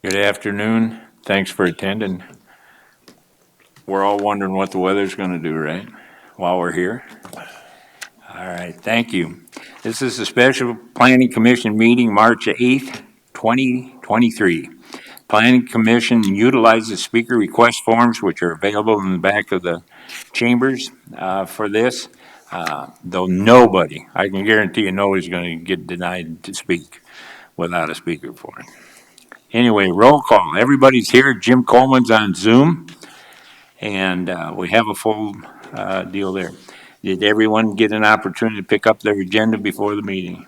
Good afternoon. Thanks for attending. We're all wondering what the weather's going to do, right? While we're here. All right, thank you. This is a special Planning Commission meeting, March 8th, 2023. Planning Commission utilizes speaker request forms, which are available in the back of the chambers for this. Though nobody, I can guarantee you, nobody's going to get denied to speak without a speaker form. Anyway, roll call. Everybody's here. Jim Coleman's on Zoom, and we have a full deal there. Did everyone get an opportunity to pick up their agenda before the meeting?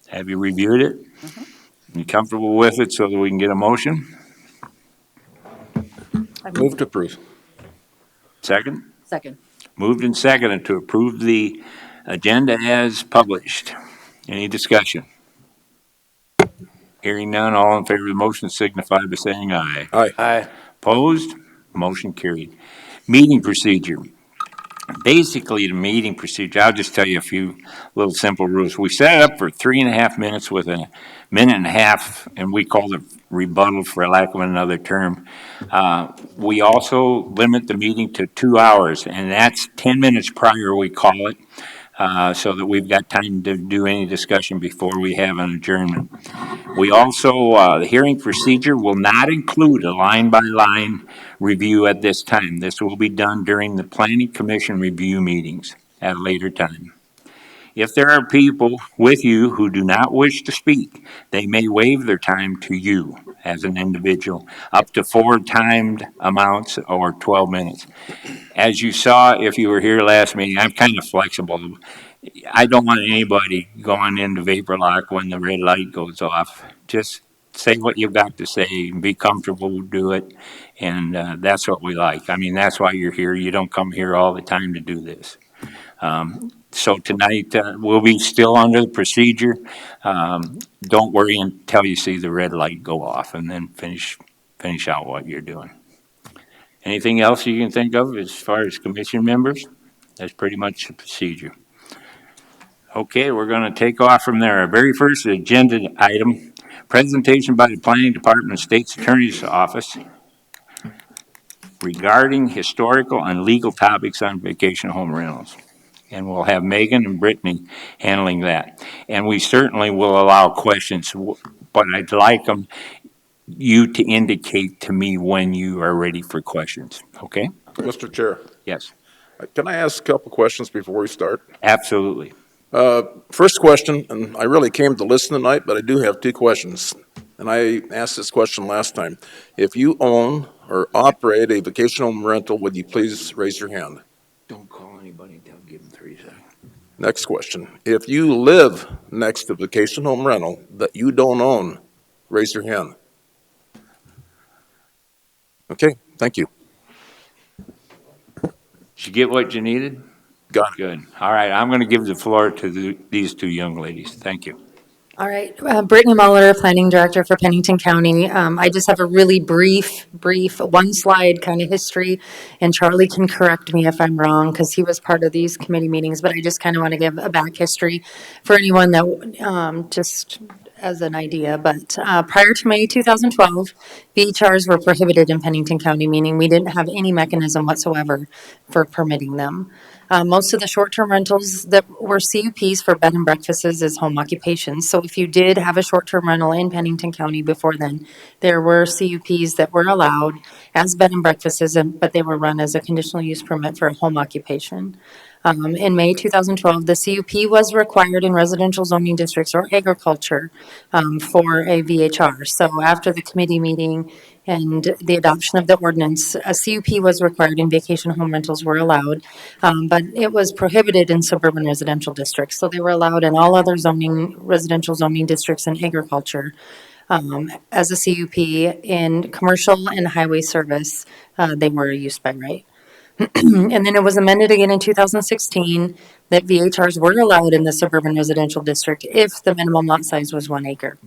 Have you reviewed it? You comfortable with it so that we can get a motion? Move to approve. Second? Second. Moved and seconded to approve the agenda as published. Any discussion? Hearing none, all in favor of the motion signify by saying aye. Aye. Aye. Opposed? Motion carried. Meeting procedure. Basically, the meeting procedure, I'll just tell you a few little simple rules. We set it up for 3.5 minutes with a minute and a half, and we call it rebuttal for lack of another term. We also limit the meeting to 2 hours, and that's 10 minutes prior, we call it, so that we've got time to do any discussion before we have an adjournment. We also, the hearing procedure will not include a line-by-line review at this time. This will be done during the Planning Commission review meetings at a later time. If there are people with you who do not wish to speak, they may waive their time to you as an individual, up to 4 timed amounts or 12 minutes. As you saw, if you were here last meeting, I'm kind of flexible. I don't want anybody going into vapor lock when the red light goes off. Just say what you've got to say and be comfortable, do it. And that's what we like. I mean, that's why you're here. You don't come here all the time to do this. So tonight, we'll be still under the procedure. Don't worry until you see the red light go off, and then finish out what you're doing. Anything else you can think of as far as commission members? That's pretty much the procedure. Okay, we're going to take off from there. Our very first agenda item, presentation by the Planning Department of State's Attorney's Office regarding historical and legal topics on vacation home rentals. And we'll have Megan and Brittany handling that. And we certainly will allow questions, but I'd like you to indicate to me when you are ready for questions, okay? Mr. Chair, Yes, can I ask a couple questions before we start? absolutely. First question, and I really came to listen tonight, but I do have 2 questions. And I asked this question last time. If you own or operate a vacation home rental, would you please raise your hand? Don't call anybody until give them 3 seconds. Next question. If you live next to a vacation home rental that you don't own, raise your hand. Okay, thank you. Did you get what you needed? Got it. Good. All right, I'm going to give the floor to these 2 young ladies. Thank you. All right, Brittany Muller, Planning Director for Pennington County. I just have a really brief, 1-slide kind of history, and Charlie can correct me if I'm wrong, because he was part of these committee meetings, but I just kind of want to give a back history for anyone that, just as an idea. But prior to May 2012, VHRs were prohibited in Pennington County, meaning we didn't have any mechanism whatsoever for permitting them. Most of the short-term rentals that were CUPs for bed and breakfasts is home occupations. So if you did have a short-term rental in Pennington County before then, there were CUPs that were allowed as bed and breakfasts, but they were run as a conditional use permit for a home occupation. In May 2012, the CUP was required in residential zoning districts or agriculture for a VHR. So after the committee meeting and the adoption of the ordinance, a CUP was required and vacation home rentals were allowed, but it was prohibited in suburban residential districts. So they were allowed in all other residential zoning districts and agriculture. As a CUP in commercial and highway service, they were a use by right. And then it was amended again in 2016 that VHRs were allowed in the suburban residential district if the minimum lot size was 1 acre.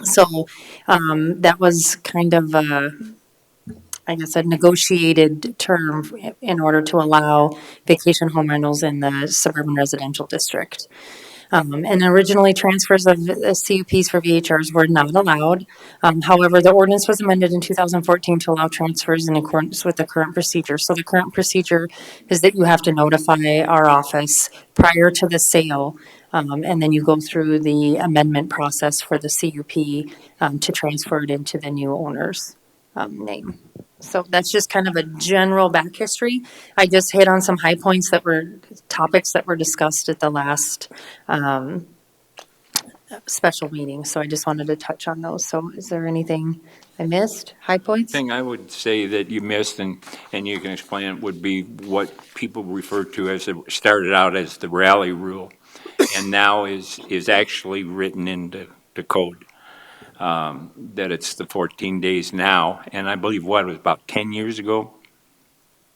So that was kind of I guess, a negotiated term in order to allow vacation home rentals in the suburban residential district. And originally, transfers of CUPs for VHRs were not allowed. However, the ordinance was amended in 2014 to allow transfers in accordance with the current procedure. So the current procedure is that you have to notify our office prior to the sale, and then you go through the amendment process for the CUP to transfer it into the new owner's name. So that's just kind of a general back history. I just hit on some high points that were topics that were discussed at the last special meeting. So I just wanted to touch on those. So is there anything I missed? High points? Thing I would say that you missed, and you can explain it, would be what people refer to as, it started out as the rally rule, and now is actually written into the code. That it's the 14 days now, and I believe what, it was about 10 years ago?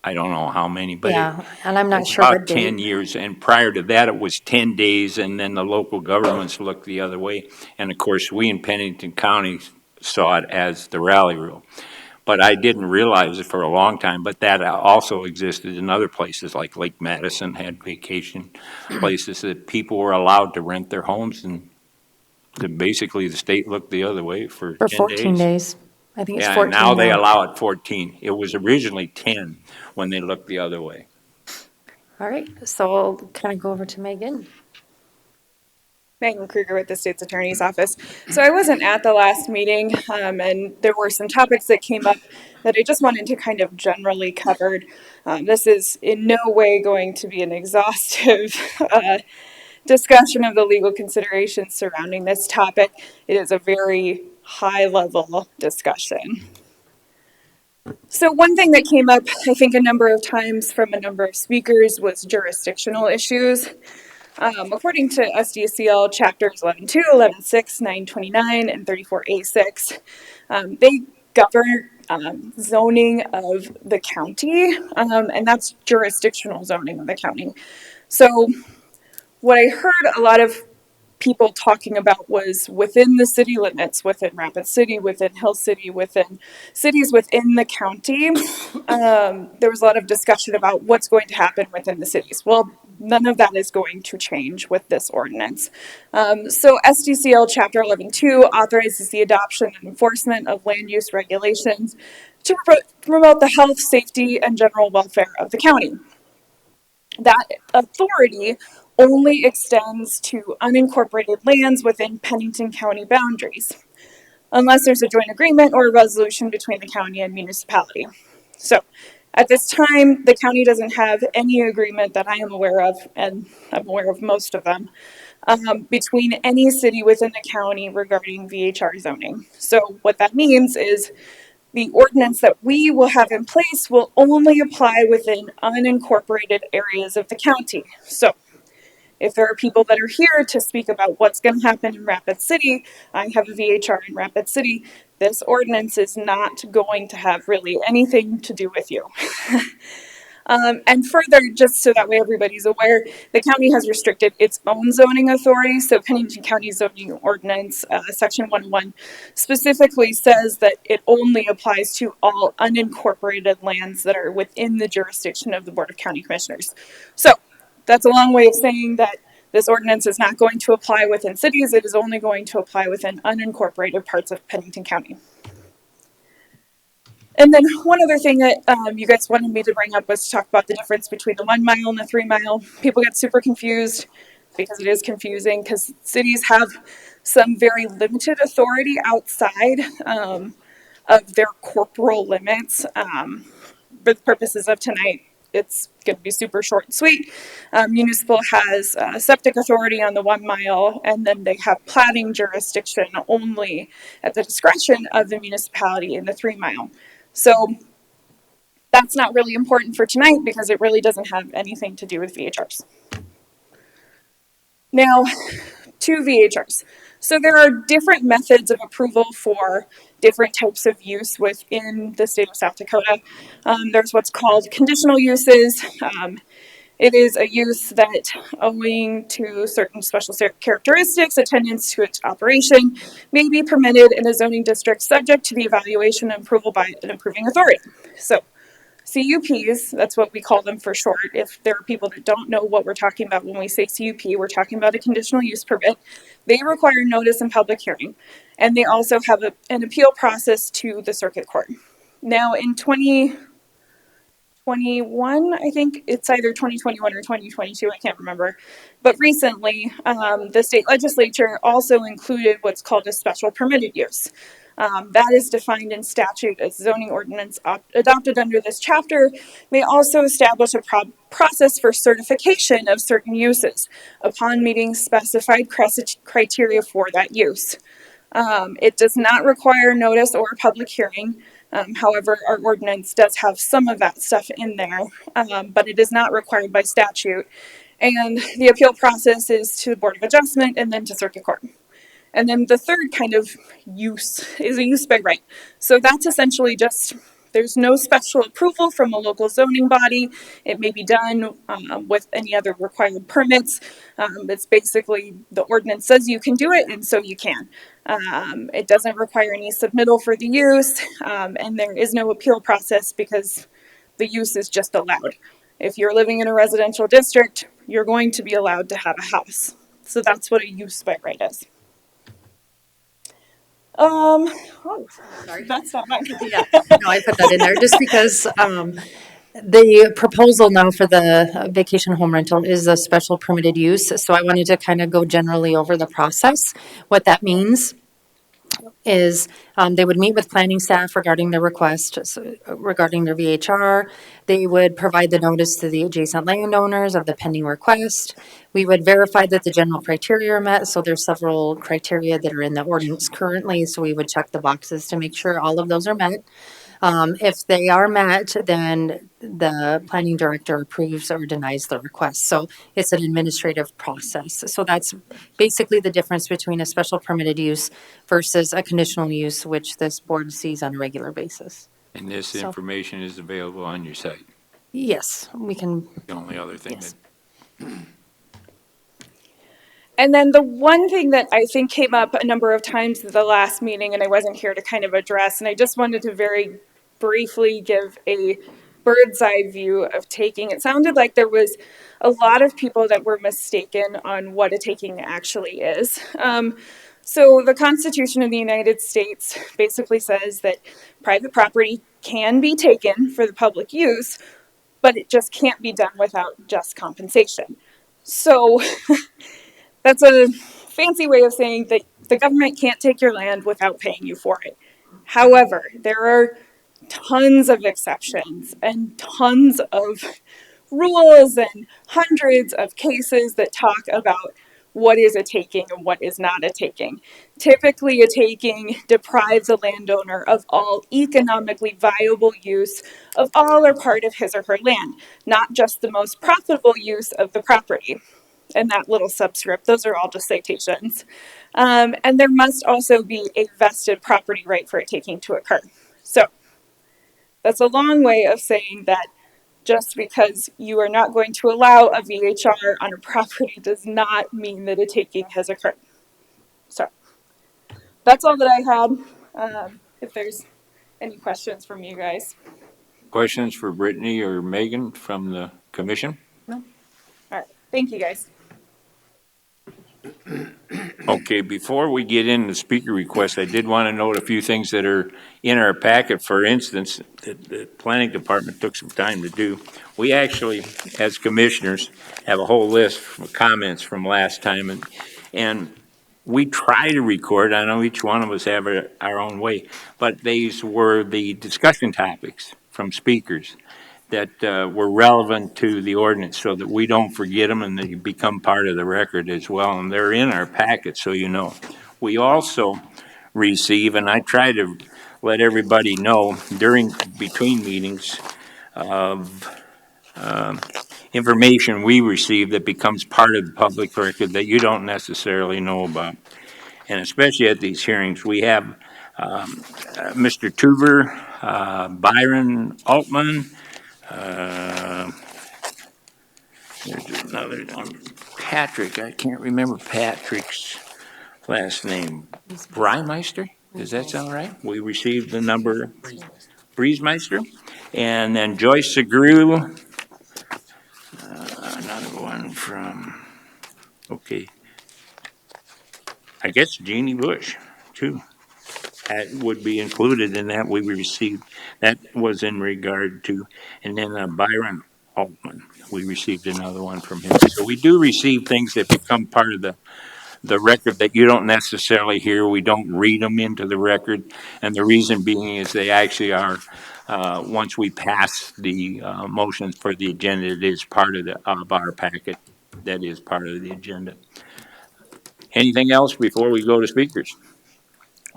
I don't know how many, but Yeah, and I'm not it's sure what about 10 date. years, and prior to that, it was 10 days, and then the local governments looked the other way. And of course, we in Pennington County saw it as the rally rule. But I didn't realize it for a long time, but that also existed in other places, like Lake Madison had vacation places that people were allowed to rent their homes, and basically the state looked the other way for For 10 14 days. days. I think it's Yeah, and 14 now they now. allow it 14. It was originally 10 when they looked the other way. All right, so I'll kind of go over to Megan. Megan Kruger with the State's Attorney's Office. So I wasn't at the last meeting, and there were some topics that came up that I just wanted to kind of generally cover. This is in no way going to be an exhaustive discussion of the legal considerations surrounding this topic. It is a very high-level discussion. So one thing that came up, I think, a number of times from a number of speakers was jurisdictional issues. According to SDCL chapters 11.2, 11.6, 929, and 34A6, they govern zoning of the county, and that's jurisdictional zoning of the county. So what I heard a lot of people talking about was within the city limits, within Rapid City, within Hill City, within cities within the county. There was a lot of discussion about what's going to happen within the cities. Well, none of that is going to change with this ordinance. So SDCL Chapter 11.2 authorizes the adoption and enforcement of land use regulations to promote the health, safety, and general welfare of the county. That authority only extends to unincorporated lands within Pennington County boundaries, unless there's a joint agreement or a resolution between the county and municipality. So, at this time, the county doesn't have any agreement that I am aware of, and I'm aware of most of them, between any city within the county regarding VHR zoning. So, what that means is the ordinance that we will have in place will only apply within unincorporated areas of the county. So, if there are people that are here to speak about what's going to happen in Rapid City, I have a VHR in Rapid City, this ordinance is not going to have really anything to do with you. And further, just so that way everybody's aware, the county has restricted its own zoning authority. So Pennington County Zoning Ordinance, Section 101, specifically says that it only applies to all unincorporated lands that are within the jurisdiction of the Board of County Commissioners. So that's a long way of saying that this ordinance is not going to apply within cities. It is only going to apply within unincorporated parts of Pennington County. And then one other thing that you guys wanted me to bring up was to talk about the difference between the 1 mile and the 3 mile. People get super confused because it is confusing because cities have some very limited authority outside of their corporal limits. For the purposes of tonight, it's going to be super short and sweet. Municipal has septic authority on the 1 mile, and then they have platting jurisdiction only at the discretion of the municipality in the 3 mile. So that's not really important for tonight because it really doesn't have anything to do with VHRs. Now, to VHRs. So there are different methods of approval for different types of use within the state of South Dakota. There's what's called conditional uses. It is a use that, owing to certain special characteristics attendance to its operation, may be permitted in a zoning district subject to the evaluation and approval by an approving authority. So, CUPs, that's what we call them for short. If there are people that don't know what we're talking about when we say CUP, we're talking about a conditional use permit. They require notice and public hearing, and they also have an appeal process to the circuit court. Now, in 2021, I think it's either 2021 or 2022, I can't remember. But recently, the state legislature also included what's called a special permitted use. That is defined in statute as zoning ordinance adopted under this chapter. They also establish a process for certification of certain uses upon meeting specified criteria for that use. It does not require notice or a public hearing. However, our ordinance does have some of that stuff in there, but it is not required by statute. And the appeal process is to the Board of Adjustment and then to Circuit Court. And then the third kind of use is a use by right. So that's essentially just, there's no special approval from a local zoning body. It may be done with any other required permits. It's basically the ordinance says you can do it, and so you can. It doesn't require any submittal for the use, and there is no appeal process because the use is just allowed. If you're living in a residential district, you're going to be allowed to have a house. So that's what a use by right is. Sorry, that's not mine. Yeah, no, I put that in there just because the proposal now for the vacation home rental is a special permitted use. So I wanted to kind of go generally over the process. What that means is they would meet with planning staff regarding their request, regarding their VHR. They would provide the notice to the adjacent landowners of the pending request. We would verify that the general criteria are met. So there's several criteria that are in the ordinance currently. So we would check the boxes to make sure all of those are met. If they are met, then the planning director approves or denies the request. So it's an administrative process. So that's basically the difference between a special permitted use versus a conditional use, which this board sees on a regular basis. And this So- information is available on your site. Yes, we can, The only other thing Yes. that And then the one thing that I think came up a number of times at the last meeting, and I wasn't here to kind of address, and I just wanted to very briefly give a bird's eye view of taking. It sounded like there was a lot of people that were mistaken on what a taking actually is. So the Constitution of the United States basically says that private property can be taken for the public use, but it just can't be done without just compensation. So that's a fancy way of saying that the government can't take your land without paying you for it. However, there are tons of exceptions and tons of rules and hundreds of cases that talk about what is a taking and what is not a taking. Typically, a taking deprives a landowner of all economically viable use of all or part of his or her land, not just the most profitable use of the property. And that little subscript, those are all just citations. And there must also be a vested property right for a taking to occur. So that's a long way of saying that just because you are not going to allow a VHR on a property does not mean that a taking has occurred. So that's all that I had. If there's any questions from you guys. questions for Brittany or Megan from the commission? All right, thank you guys. Okay, before we get into speaker requests, I did want to note a few things that are in our packet. For instance, the planning department took some time to do. We actually, as commissioners, have a whole list of comments from last time, and we try to record. I know each one of us have our own way, but these were the discussion topics from speakers that were relevant to the ordinance so that we don't forget them and they become part of the record as well. And they're in our packet, so you know. We also receive, and I try to let everybody know between meetings of information we receive that becomes part of the public record that you don't necessarily know about. And especially at these hearings, we have Mr. Tuver, Byron Altman, there's another one, Patrick, I can't remember Patrick's last name. Brymeister, does that sound right? We received the number Breezemeister, and then Joyce Segru, another one from, okay, I guess Jeannie Bush, too. That would be included in that we received. That was in regard to, and then Byron Altman, we received another one from him. So we do receive things that become part of the record that you don't necessarily hear. We don't read them into the record. And the reason being is they actually are, once we pass the motions for the agenda, it is part of our packet. That is part of the agenda. Anything else before we go to speakers?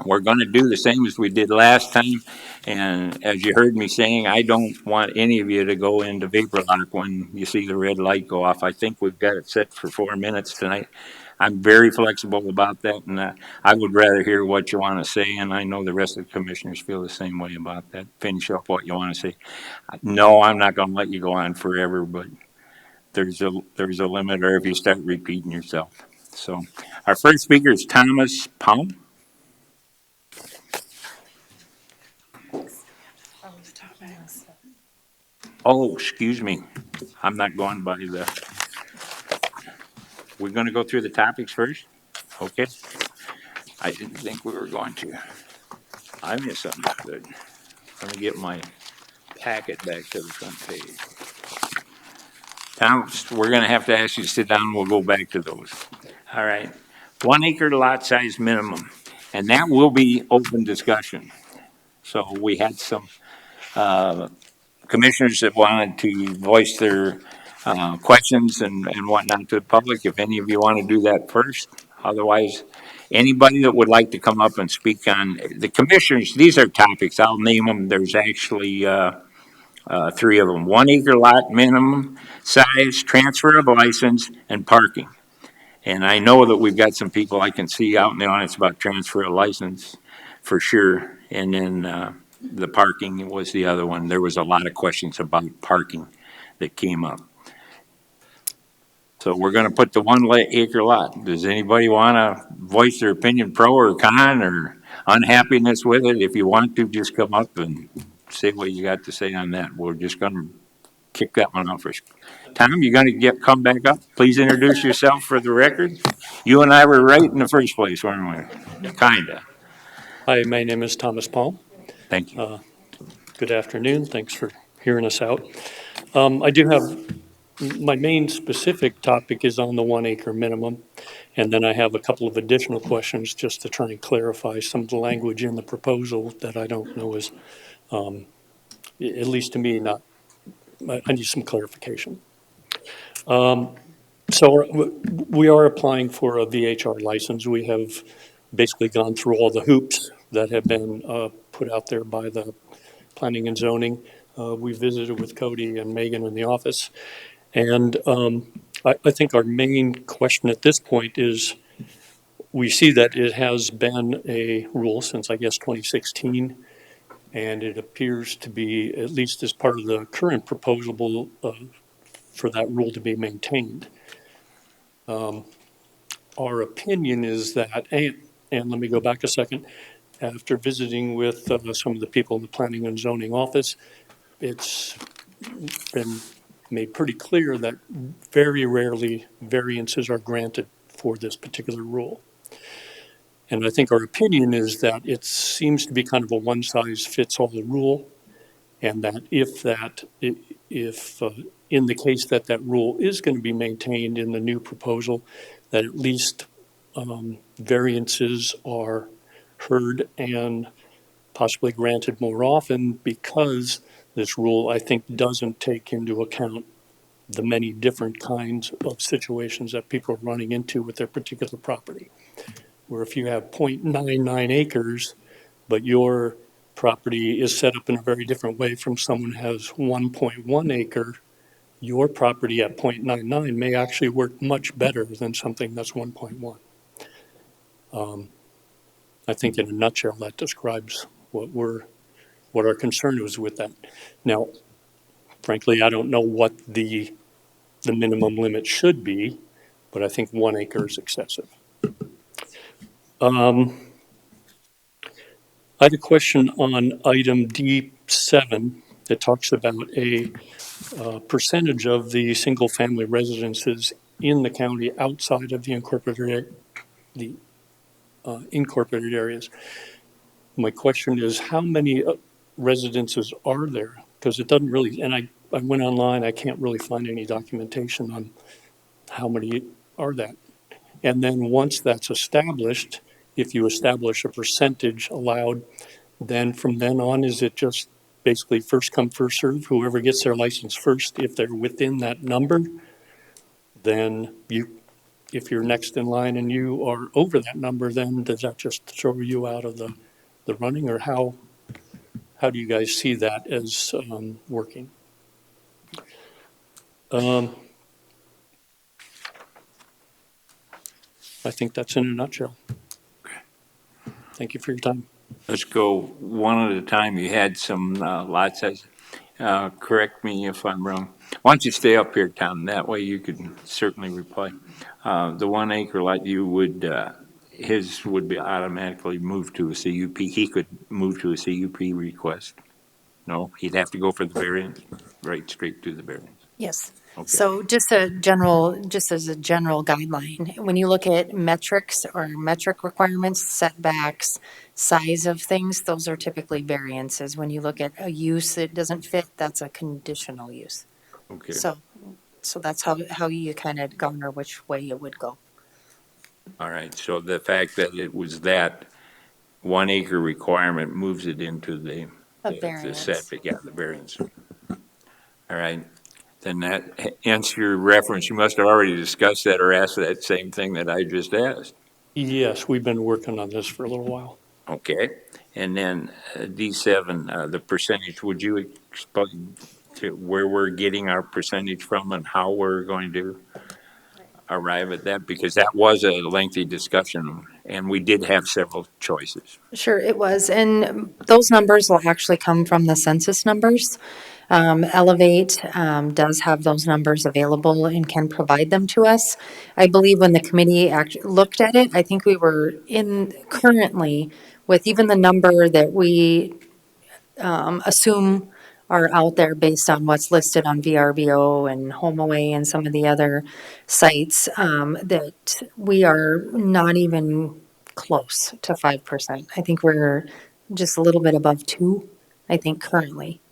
We're going to do the same as we did last time. And as you heard me saying, I don't want any of you to go into vapor lock when you see the red light go off. I think we've got it set for 4 minutes tonight. I'm very flexible about that, and I would rather hear what you want to say, and I know the rest of the commissioners feel the same way about that. Finish up what you want to say. No, I'm not going to let you go on forever, but there's a limit, or if you start repeating yourself. So our first speaker is Thomas Palm. Oh, excuse me. I'm not going by we're going to go through the topics first? Okay. I didn't think we were going to. I misunderstood. Let me get my packet back to the front page. Thomas, we're going to have to ask you to sit down. We'll go back to those. All right. 1 acre lot size minimum. And that will be open discussion. So we had some commissioners that wanted to voice their questions and whatnot to the public. If any of you want to do that first, otherwise, anybody that would like to come up and speak on the commissioners, these are topics. I'll name them. There's actually 3 of them: 1 acre lot minimum size, transfer of license, and parking. And I know that we've got some people I can see out in the audience about transfer of license for sure. And then the parking was the other one. There was a lot of questions about parking that came up. So we're going to put the 1 acre lot. Does anybody want to voice their opinion, pro or con, or unhappiness with it? If you want to, just come up and say what you got to say on that. We're just going to kick that one off first. Tom, you're going to come back up. Please introduce yourself for the record. You and I were right in the first place, weren't we? Kinda. Hi, my name is Thomas Palm. Thank you. Good afternoon. Thanks for hearing us out. I do have, my main specific topic is on the 1 acre minimum. And then I have a couple of additional questions just to try and clarify some of the language in the proposal that I don't know is, at least to me, not, I need some clarification. So we are applying for a VHR license. We have basically gone through all the hoops that have been put out there by the planning and zoning. We visited with Cody and Megan in the office. And I think our main question at this point is, we see that it has been a rule since, I guess, 2016. And it appears to be, at least as part of the current proposal, for that rule to be maintained. Our opinion is that, and let me go back a second, after visiting with some of the people in the planning and zoning office, it's been made pretty clear that very rarely variances are granted for this particular rule. And I think our opinion is that it seems to be kind of a one-size-fits-all rule, and that if in the case that that rule is going to be maintained in the new proposal, that at least variances are heard and possibly granted more often, because this rule, I think, doesn't take into account the many different kinds of situations that people are running into with their particular property. Where if you have 0.99 acres, but your property is set up in a very different way from someone who has 1.1 acre, your property at 0.99 may actually work much better than something that's 1.1. I think in a nutshell, that describes what our concern was with that. Now, frankly, I don't know what the minimum limit should be, but I think 1 acre is excessive. I had a question on item D, 7, it talks about a percentage of the single-family residences in the county outside of the incorporated areas. My question is, how many residences are there? Because it doesn't really, and I went online, I can't really find any documentation on how many are that. And then once that's established, if you establish a percentage allowed, then from then on, is it just basically first come, first serve? Whoever gets their license first, if they're within that number, then if you're next in line and you are over that number, then does that just throw you out of the running? Or how do you guys see that as working? I think that's in a nutshell. Thank you for your time. Let's go one at a time. You had some lot size. Correct me if I'm wrong. Why don't you stay up here, Tom? That way you can certainly reply. The 1 acre lot, you would, his would be automatically moved to a CUP. He could move to a CUP request. No, he'd have to go for the variance, right straight to the variance. Yes. Okay. So just as a general guideline, when you look at metrics or metric requirements, setbacks, size of things, those are typically variances. When you look at a use that doesn't fit, that's a conditional use. Okay. So that's how you kind of garner which way it would go. All right. So the fact that it was that 1 acre requirement moves it into the variance. setback, yeah, the variance. All right. Then that answers your reference. You must have already discussed that or asked that same thing that I just asked. Yes, we've been working on this for a little while. Okay. And then D7, the percentage, would you explain to where we're getting our percentage from and how we're going to arrive at that? Because that was a lengthy discussion and we did have several choices. Sure, it was. And those numbers will actually come from the census numbers. Elevate does have those numbers available and can provide them to us. I believe when the committee looked at it, I think we were in currently with even the number that we assume are out there based on what's listed on VRBO and HomeAway and some of the other sites, that we are not even close to 5%. I think we're just a little bit above 2, I think currently,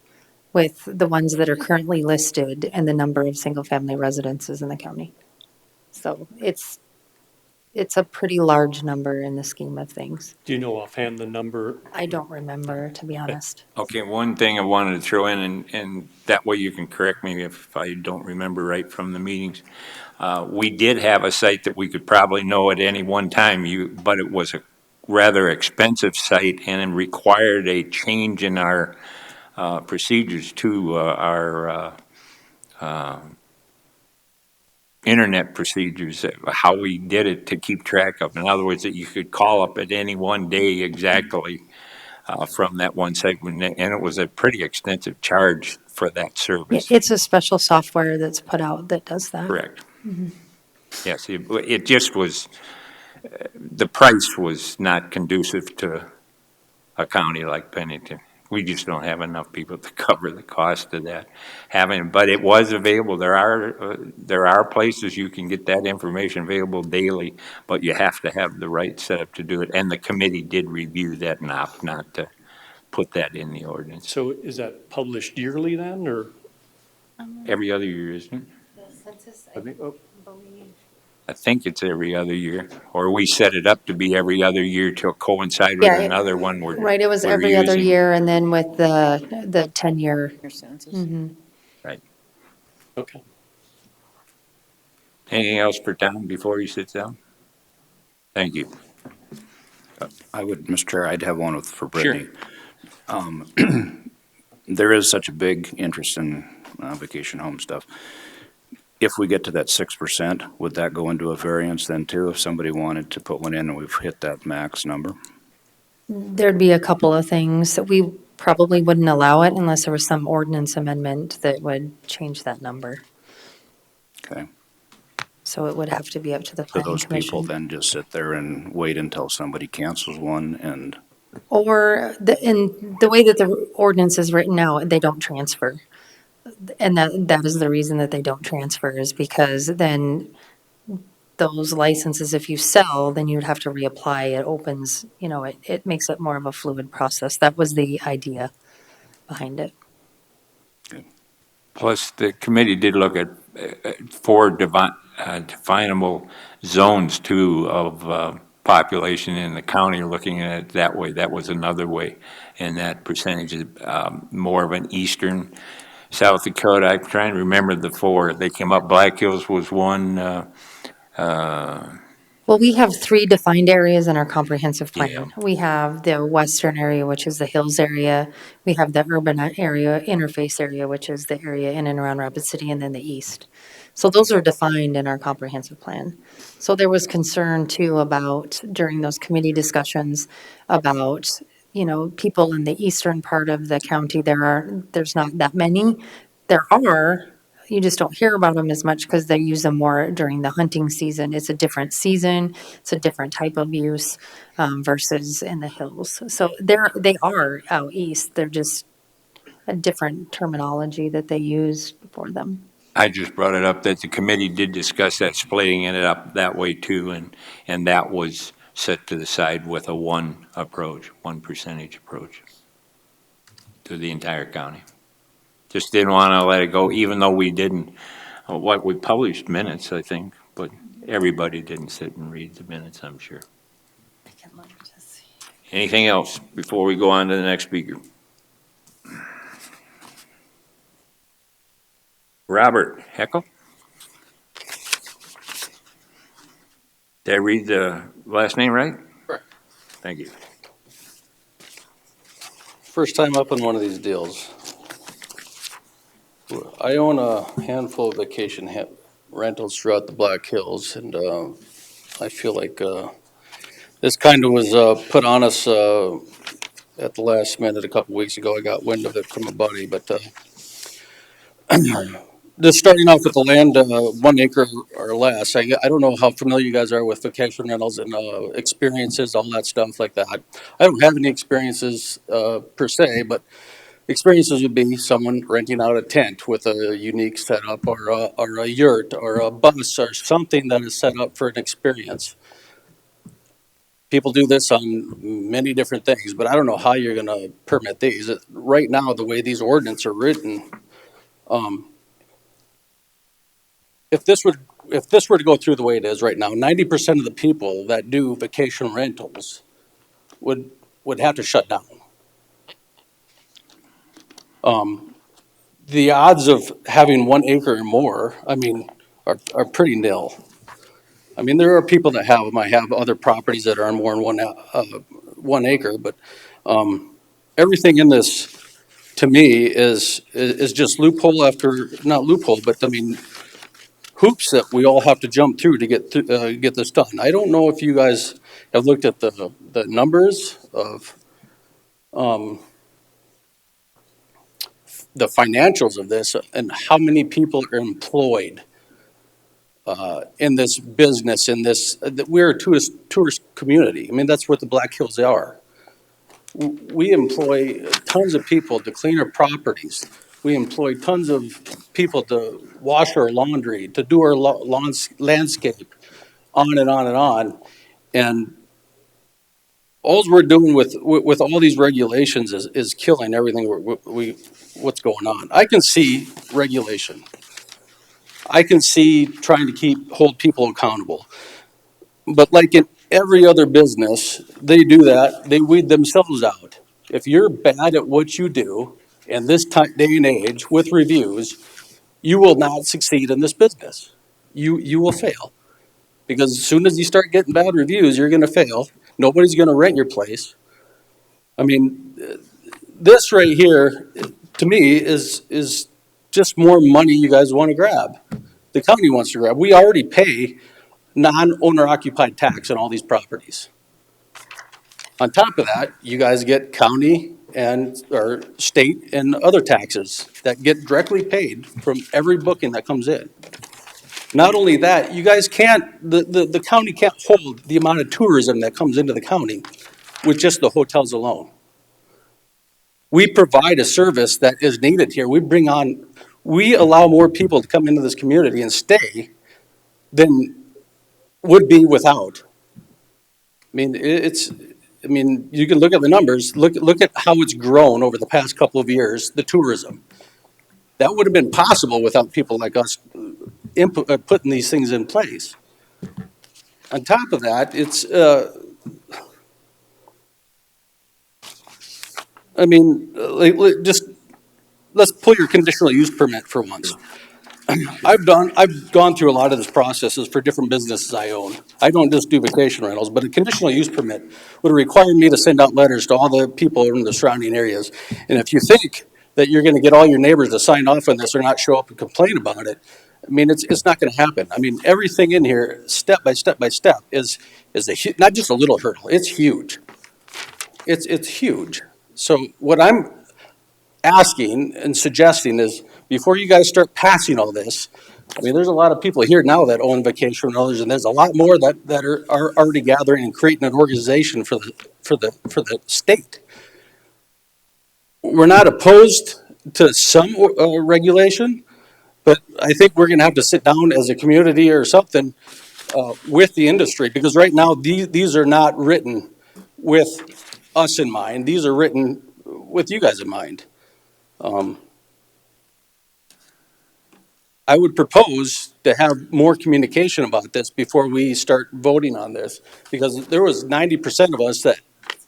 with the ones that are currently listed and the number of single-family residences in the county. So it's a pretty large number in the scheme of things. Do you know offhand the number? I don't remember, to be honest. Okay, one thing I wanted to throw in, and that way you can correct me if I don't remember right from the meetings. We did have a site that we could probably know at any one time, but it was a rather expensive site and required a change in our procedures to our internet procedures, how we did it to keep track of. In other words, that you could call up at any one day exactly from that one segment, and it was a pretty extensive charge for that service. It's a special software that's put out that does that. Correct. Yes, it just was, the price was not conducive to a county like Pennington. We just don't have enough people to cover the cost of that. But it was available. There are places you can get that information available daily, but you have to have the right setup to do it. And the committee did review that and opt not to put that in the ordinance. So is that published yearly then, or? Every other year, isn't it? The census, I think, believe. I think it's every other year, or we set it up to be every other year to coincide with another one. Right, it was every other year, and then with the 10-year. Right. okay. Anything else for Tom before he sits down? Thank you. Mr. Chair, I'd have one for Sure. Brittany. There is such a big interest in vacation home stuff. If we get to that 6%, would that go into a variance then too, if somebody wanted to put one in and we've hit that max number? There'd be a couple of things that we probably wouldn't allow it unless there was some ordinance amendment that would change that number. Okay. So it would have to be up to the So planning those people commission. then just sit there and wait until somebody cancels one and In the way that the ordinance is written now, they don't transfer. And that is the reason that they don't transfer, is because then those licenses, if you sell, then you'd have to reapply. It opens, it makes it more of a fluid process. That was the idea behind it. Plus, the committee did look at four definable zones too of population in the county, looking at it that way. That was another way. And that percentage is more of an eastern South Dakota. I'm trying to remember the four. They came up, Black Hills was one. Well, we have three defined areas in our comprehensive plan. Yeah. We have the western area, which is the hills area. We have the urban area, interface area, which is the area in and around Rapid City, and then the east. So those are defined in our comprehensive plan. So there was concern too about, during those committee discussions, about, people in the eastern part of the county. There's not that many. There are, you just don't hear about them as much because they use them more during the hunting season. It's a different season. It's a different type of use versus in the hills. So they are out east. They're just a different terminology that they use for them. I just brought it up that the committee did discuss that, splitting it up that way too, and that was set to the side with a one percentage approach to the entire county. Just didn't want to let it go, even though we didn't, we published minutes, I think, but everybody didn't sit and read the minutes, I'm sure. Anything else before we go on to the next speaker? Robert Heckel? Did I read the last name right? Correct. Thank you. First time up in one of these deals. I own a handful of vacation rentals throughout the Black Hills, and I feel like this kind of was put on us at the last minute a couple weeks ago. I got wind of it from a buddy, but just starting off with the land, 1 acre or less. I don't know how familiar you guys are with vacation rentals and experiences, all that stuff like that. I don't have any experiences per se, but experiences would be someone renting out a tent with a unique setup, or a yurt, or a bus, or something that is set up for an experience. People do this on many different things, but I don't know how you're going to permit these. Right now, the way these ordinances are written, if this were to go through the way it is right now, 90% of the people that do vacation rentals would have to shut down. The odds of having 1 acre or more, are pretty nil. There are people that might have other properties that are on more than 1 acre, but everything in this, to me, is just loophole after, not loophole, but hoops that we all have to jump through to get this done. I don't know if you guys have looked at the numbers of the financials of this and how many people are employed in this business, we're a tourist community. That's what the Black Hills are. We employ tons of people to clean our properties. We employ tons of people to wash our laundry, to do our landscape, on and on and on. And all we're doing with all these regulations is killing everything what's going on. I can see regulation. I can see trying to hold people accountable. But like in every other business, they do that. They weed themselves out. If you're bad at what you do in this day and age with reviews, you will not succeed in this business. You will fail. Because as soon as you start getting bad reviews, you're going to fail. Nobody's going to rent your place. This right here, to me, is just more money you guys want to grab. The county wants to grab. We already pay non-owner occupied tax on all these properties. On top of that, you guys get county or state and other taxes that get directly paid from every booking that comes in. Not only that, you guys the county can't hold the amount of tourism that comes into the county. with just the hotels alone. We provide a service that is needed here. We allow more people to come into this community and stay than would be without. I mean, you can look at the numbers, look at how it's grown over the past couple of years, the tourism. That would have been possible without people like us putting these things in place. On top of that, just, let's pull your conditional use permit for once. I've gone through a lot of these processes for different businesses I own. I don't just do vacation rentals, but a conditional use permit would require me to send out letters to all the people in the surrounding areas. And if you think that you're gonna get all your neighbors to sign off on this or not show up and complain about it, I mean, it's not gonna happen. I mean, everything in here, step by step by step, is not just a little hurdle, it's huge. It's huge. So what I'm asking and suggesting is, before you guys start passing all this, I mean, there's a lot of people here now that own vacation rentals, and there's a lot more that are already gathering and creating an organization for the state. We're not opposed to some regulation, but I think we're gonna have to sit down as a community or something with the industry, because right now, these are not written with us in mind. These are written with you guys in mind. I would propose to have more communication about this before we start voting on this, because there was 90% of us that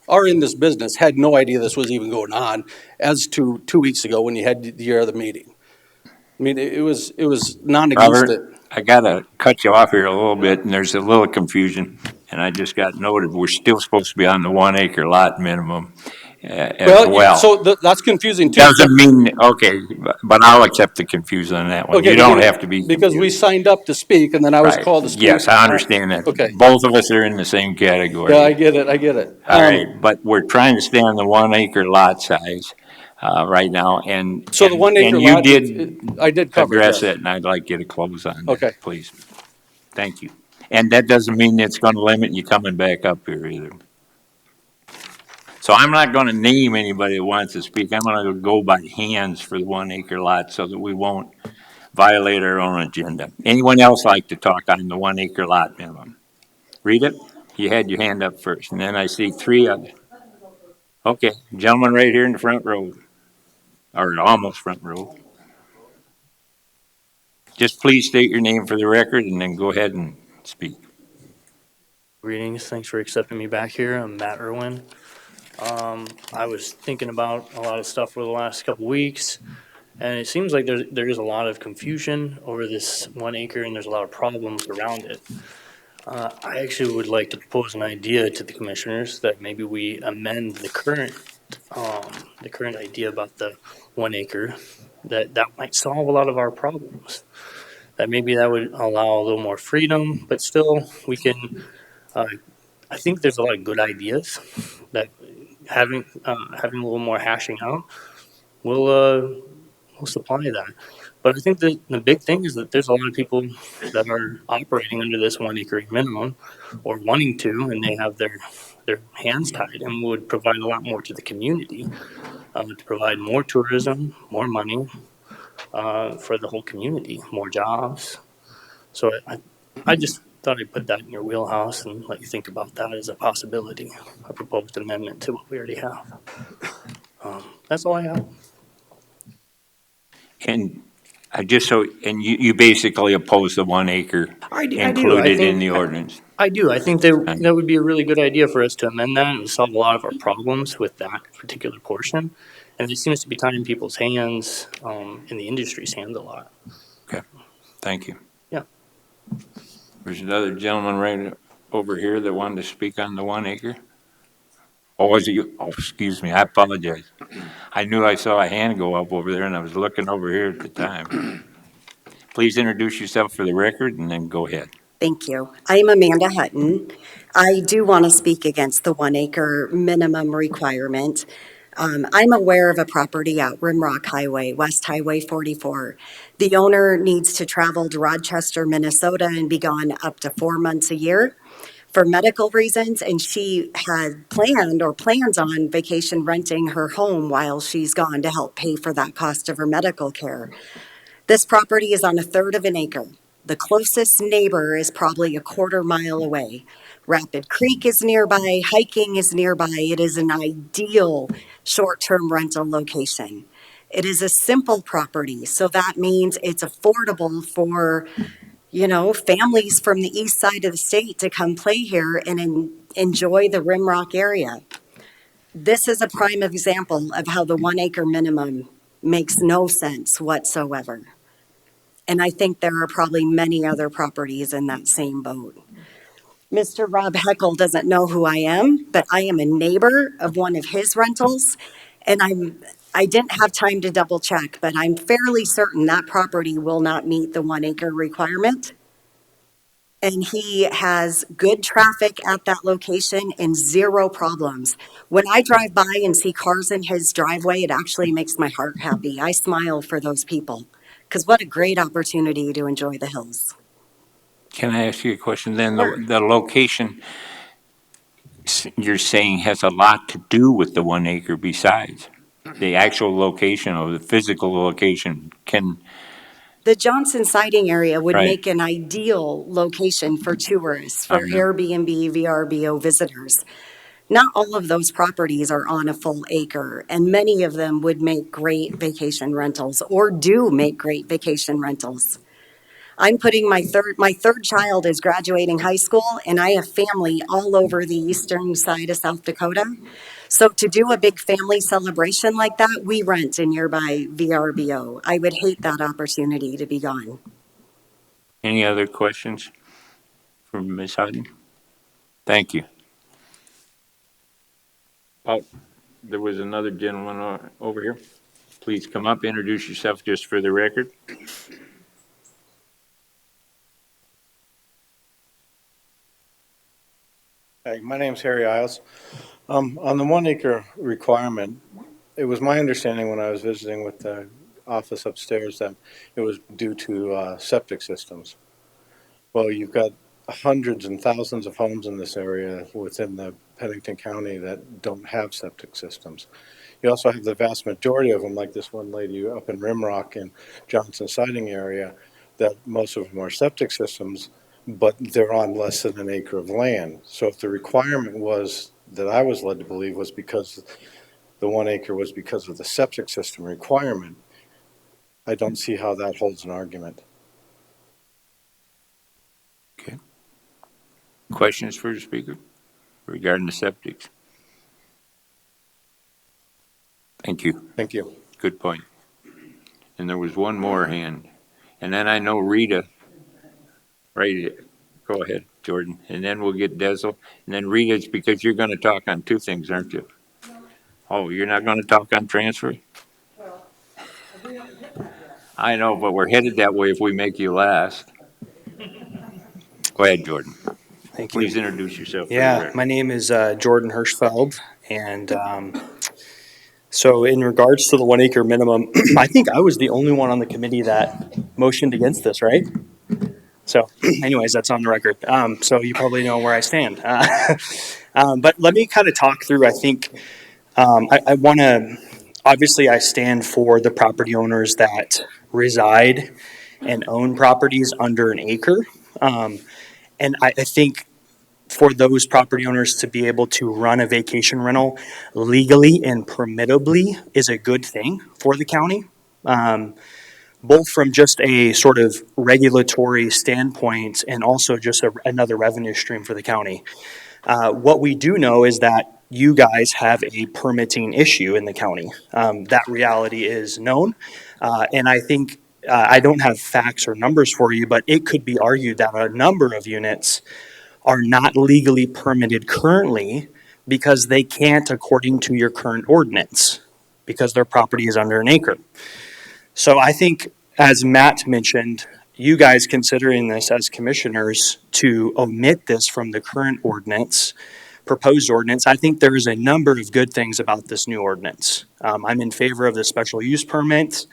are in this business had no idea this was even going on, as to 2 weeks ago when you had your other meeting. I mean, it was non-existent. Robert, I gotta cut you off here a little bit, and there's a little confusion. And I just got noted, we're still supposed to be on the 1 acre lot minimum as well. So that's confusing too. Doesn't mean, okay, but I'll accept the confusion on that one. Okay, You don't have to be because we confused. signed up to speak, and then I was Right. called to speak. Yes, I understand that. Okay. Both of us are in the same category. Yeah, I get it. All right, but we're trying to stay on the 1 acre lot size right now, and. So the 1 acre and you lot, I did cover it, address yes. it, and I'd like you to close on that, Okay. please. Thank you. And that doesn't mean it's gonna limit you coming back up here either. So I'm not gonna name anybody that wants to speak. I'm gonna go by hands for the 1 acre lot so that we won't violate our own agenda. Anyone else like to talk on the 1 acre lot minimum? Read it? You had your hand up first, and then I see three others. Okay, gentleman right here in the front row, or almost front row. Just please state your name for the record and then go ahead and speak. Greetings. Thanks for accepting me back here. I'm Matt Irwin. I was thinking about a lot of stuff for the last couple weeks, and it seems like there is a lot of confusion over this 1 acre, and there's a lot of problems around it. I actually would like to propose an idea to the commissioners that maybe we amend the current idea about the 1 acre. That might solve a lot of our problems. That maybe that would allow a little more freedom, but still we can. I think there's a lot of good ideas that having a little more hashing out will supply that. But I think that the big thing is that there's a lot of people that are operating under this 1 acre minimum or wanting to, and they have their hands tied, and would provide a lot more to the community, to provide more tourism, more money for the whole community, more jobs. So I just thought I'd put that in your wheelhouse and let you think about that as a possibility, a proposed amendment to what we already have. That's all I have. And and you basically oppose the 1 acre I do. included in the ordinance? I do. I think that would be a really good idea for us to amend that and solve a lot of our problems with that particular portion. And it seems to be tying people's hands, in the industry's hands a lot. Okay, thank you. Yeah. There's another gentleman right over here that wanted to speak on the 1 acre. Oh, was it you? Oh, excuse me, I apologize. I knew I saw a hand go up over there, and I was looking over here at the time. Please introduce yourself for the record, and then go ahead. Thank you. I'm Amanda Hutton. I do want to speak against the 1 acre minimum requirement. I'm aware of a property at Rimrock Highway, West Highway 44. The owner needs to travel to Rochester, Minnesota, and be gone up to 4 months a year. for medical reasons, and she had planned or plans on vacation renting her home while she's gone to help pay for that cost of her medical care. This property is on a third of an acre. The closest neighbor is probably a quarter mile away. Rapid Creek is nearby, hiking is nearby. It is an ideal short-term rental location. It is a simple property, so that means it's affordable for, families from the east side of the state to come play here and enjoy the Rimrock area. This is a prime example of how the 1 acre minimum makes no sense whatsoever. And I think there are probably many other properties in that same boat. Mr. Rob Heckel doesn't know who I am, but I am a neighbor of one of his rentals. And I didn't have time to double check, but I'm fairly certain that property will not meet the 1 acre requirement. And he has good traffic at that location and zero problems. When I drive by and see cars in his driveway, it actually makes my heart happy. I smile for those people, because what a great opportunity to enjoy the hills. Can I ask you a question then? Sure. The location you're saying has a lot to do with the 1 acre besides the actual location or the physical location can. The Johnson Siding area would Right. make an ideal location for tourists, for Airbnb, VRBO visitors. Not all of those properties are on a full acre, and many of them would make great vacation rentals or do make great vacation rentals. I'm putting my third child is graduating high school, and I have family all over the eastern side of South Dakota. So to do a big family celebration like that, we rent a nearby VRBO. I would hate that opportunity to be gone. Any other questions from Ms. Hutton? Thank you. Oh, there was another gentleman over here. Please come up, introduce yourself just for the record. Hey, my name's Harry Isles. On the 1 acre requirement, it was my understanding when I was visiting with the office upstairs that it was due to septic systems. Well, you've got hundreds and thousands of homes in this area within the Pennington County that don't have septic systems. You also have the vast majority of them, like this one lady up in Rimrock and Johnson Siding area, that most of them are septic systems, but they're on less than an acre of land. So if the requirement was, that I was led to believe, was because the 1 acre was because of the septic system requirement, I don't see how that holds an argument. Okay. Questions for the speaker regarding the septics? Thank you. Thank you. Good point. And there was one more hand. And then I know Rita. Right. Go ahead, Jordan. And then we'll get Dezel. And then Rita, it's because you're going to talk on two things, aren't you? Oh, you're not going to talk on transfer? I know, but we're headed that way if we make you last. Go ahead, Jordan. Thank you. Please introduce yourself. Yeah, my name is Jordan Hirschfeld, and so in regards to the 1 acre minimum, I think I was the only one on the committee that motioned against this, right? So anyways, that's on the record. So you probably know where I stand. But let me kind of talk through, I think, I want to, obviously I stand for the property owners that reside and own properties under an acre. And I think for those property owners to be able to run a vacation rental legally and permittably is a good thing for the county. Both from just a sort of regulatory standpoint and also just another revenue stream for the county. What we do know is that you guys have a permitting issue in the county. That reality is known. And I think, I don't have facts or numbers for you, but it could be argued that a number of units are not legally permitted currently because they can't according to your current ordinance, because their property is under an acre. So I think, as Matt mentioned, you guys considering this as commissioners to omit this from the current ordinance, proposed ordinance, I think there is a number of good things about this new ordinance. I'm in favor of the special use permit.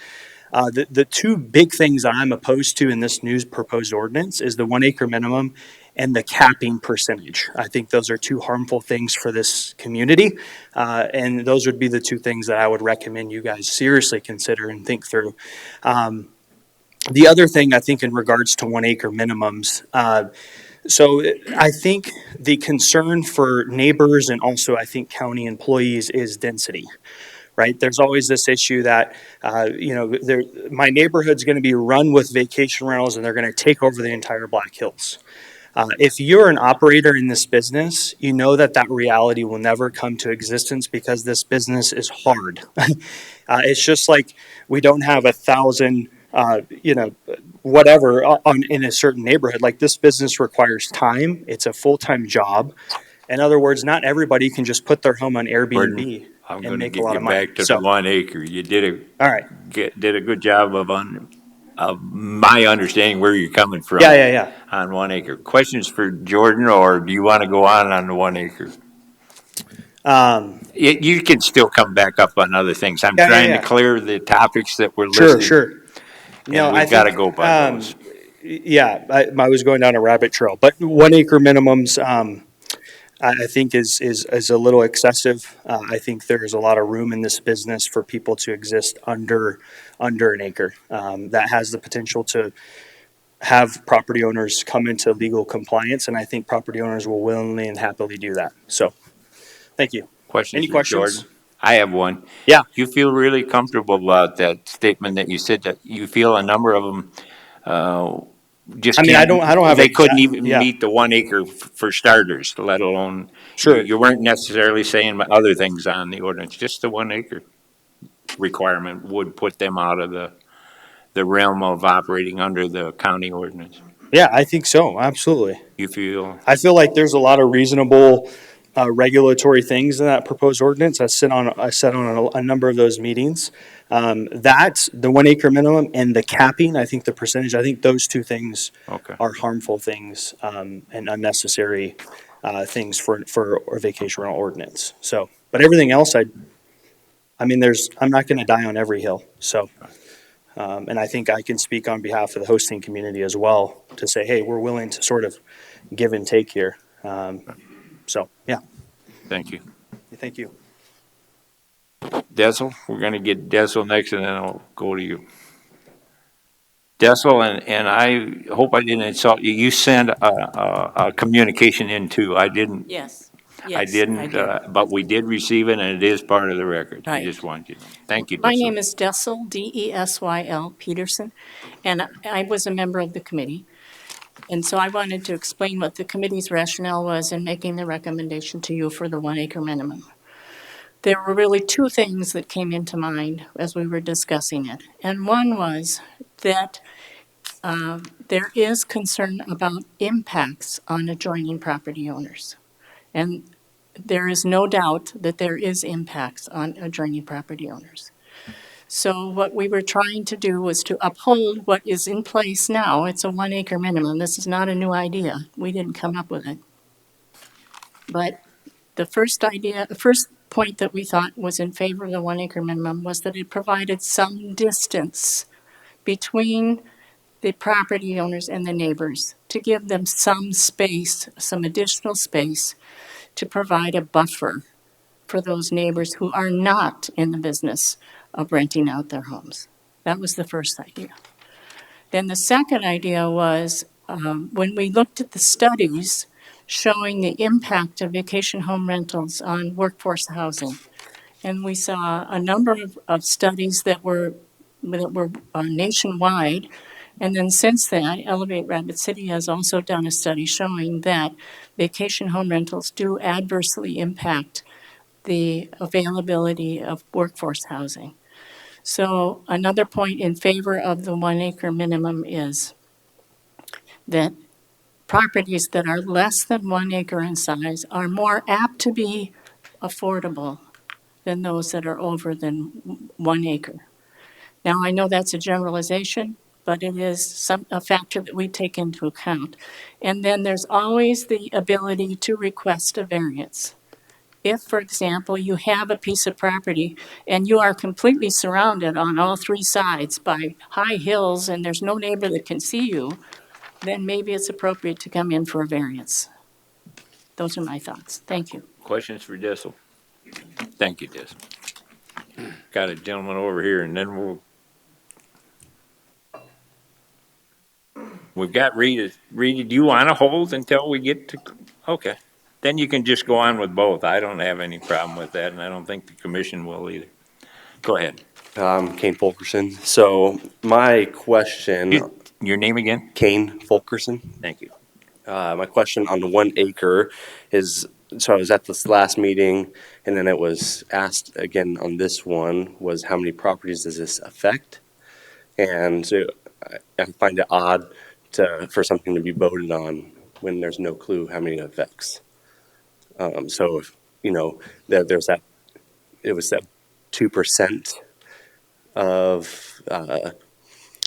The two big things that I'm opposed to in this new proposed ordinance is the 1 acre minimum and the capping percentage. I think those are two harmful things for this community. And those would be the two things that I would recommend you guys seriously consider and think through. The other thing I think in regards to 1 acre minimums, so I think the concern for neighbors and also I think county employees is density, right? There's always this issue that, my neighborhood's going to be run with vacation rentals and they're going to take over the entire Black Hills. If you're an operator in this business, you know that that reality will never come to existence because this business is hard. It's just like we don't have 1,000, whatever in a certain neighborhood. Like this business requires time. It's a full-time job. In other words, not everybody can just put their home on Airbnb Gordon, I'm and going to make a get lot you of money. back to So, the 1 acre. You all right. did a good job of my understanding where you're coming from. Yeah. On 1 acre. Questions for Jordan, or do you want to go on the 1 acre? You can still come back up on other things. I'm trying to clear the topics that were listed. Sure. And we've got to go by those. I was going down a rabbit trail, but 1 acre minimums, I think is a little excessive. I think there's a lot of room in this business for people to exist under an acre. That has the potential to have property owners come into legal compliance, and I think property owners will willingly and happily do that. So, thank you. Questions Any for questions? Jordan? I have one. Yeah. You feel really comfortable about that statement that you said that you feel a number of them just I can't. don't have They couldn't exact- even yeah. meet the 1 acre for starters, let alone. Sure. You weren't necessarily saying other things on the ordinance, just the 1 acre requirement would put them out of the realm of operating under the county ordinance. Yeah, I think so. Absolutely. You feel? I feel like there's a lot of reasonable regulatory things in that proposed ordinance. I sat on a number of those meetings. That's the 1 acre minimum and the capping. I think the percentage. I think those two things are harmful things and unnecessary things for a vacation rental ordinance. So, but everything else, I'm not going to die on every hill. So. And I think I can speak on behalf of the hosting community as well to say, hey, we're willing to sort of give and take here. So, yeah. Thank you. Thank you. Dessel, we're going to get Dessel next, and then I'll go to you. Dessel, and I hope I didn't insult you. You sent a communication in too. I didn't. Yes. I didn't, but we did receive it, and it is part of the record. Right. I just wanted you to know. Thank you, Dessel. My name is Dessel, Desyl Peterson, and I was a member of the committee. And so I wanted to explain what the committee's rationale was in making the recommendation to you for the 1 acre minimum. There were really two things that came into mind as we were discussing it. And one was that there is concern about impacts on adjoining property owners. And there is no doubt that there is impacts on adjoining property owners. So what we were trying to do was to uphold what is in place now. It's a 1 acre minimum. This is not a new idea. We didn't come up with it. But the first point that we thought was in favor of the 1 acre minimum was that it provided some distance between the property owners and the neighbors to give them some space, some additional space to provide a buffer for those neighbors who are not in the business of renting out their homes. That was the first idea. Then the second idea was when we looked at the studies showing the impact of vacation home rentals on workforce housing, and we saw a number of studies that were nationwide. And then since then, Elevate Rapid City has also done a study showing that vacation home rentals do adversely impact the availability of workforce housing. So another point in favor of the 1 acre minimum is that properties that are less than 1 acre in size are more apt to be affordable than those that are over than 1 acre. Now, I know that's a generalization, but it is a factor that we take into account. And then there's always the ability to request a variance if, for example, you have a piece of property and you are completely surrounded on all three sides by high hills and there's no neighbor that can see you, then maybe it's appropriate to come in for a variance. Those are my thoughts. Thank you. Questions for Dissel? Thank you, Dissel. Got a gentleman over here, and then we've got Rita. Rita, do you want to hold until we get to, okay. Then you can just go on with both. I don't have any problem with that, and I don't think the commission will either. Go ahead. Kane Fulkerson. So my question. Your name again? Kane Fulkerson. Thank you. My question on the 1 acre is, so I was at this last meeting and then it was asked again on this one, was how many properties does this affect? And so I find it odd for something to be voted on when there's no clue how many it affects. So if, there's that, it was that 2% of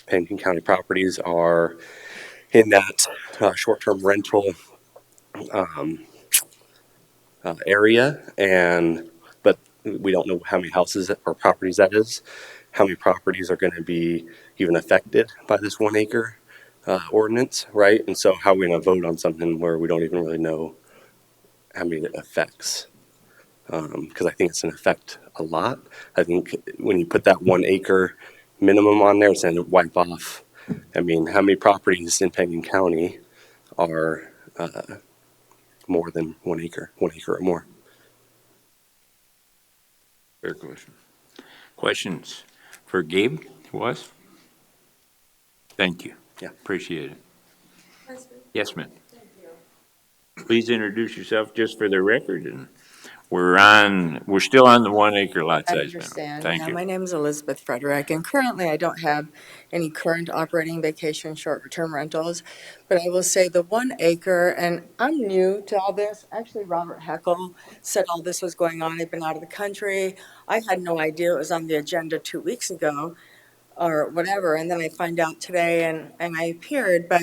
Pennington County properties are in that short-term rental area, but we don't know how many houses or properties that is. How many properties are going to be even affected by this 1 acre ordinance, right? And so how are we going to vote on something where we don't even really know how many it affects? Because I think it's going to affect a lot. I think when you put that 1 acre minimum on there, it's going to wipe off. I mean, how many properties in Pennington County are more than 1 acre, 1 acre or more? Fair question. Questions for Gabe? Was? Thank you. Yeah. Appreciate it. Yes, ma'am. Please introduce yourself just for the record, and we're still on the 1 acre lot size. I understand. Thank you. My name is Elizabeth Frederick, and currently I don't have any current operating vacation short-term rentals, but I will say the 1 acre, and I'm new to all this. Actually, Robert Heckel said all this was going on. I've been out of the country. I had no idea it was on the agenda 2 weeks ago or whatever, and then I find out today and I appeared, but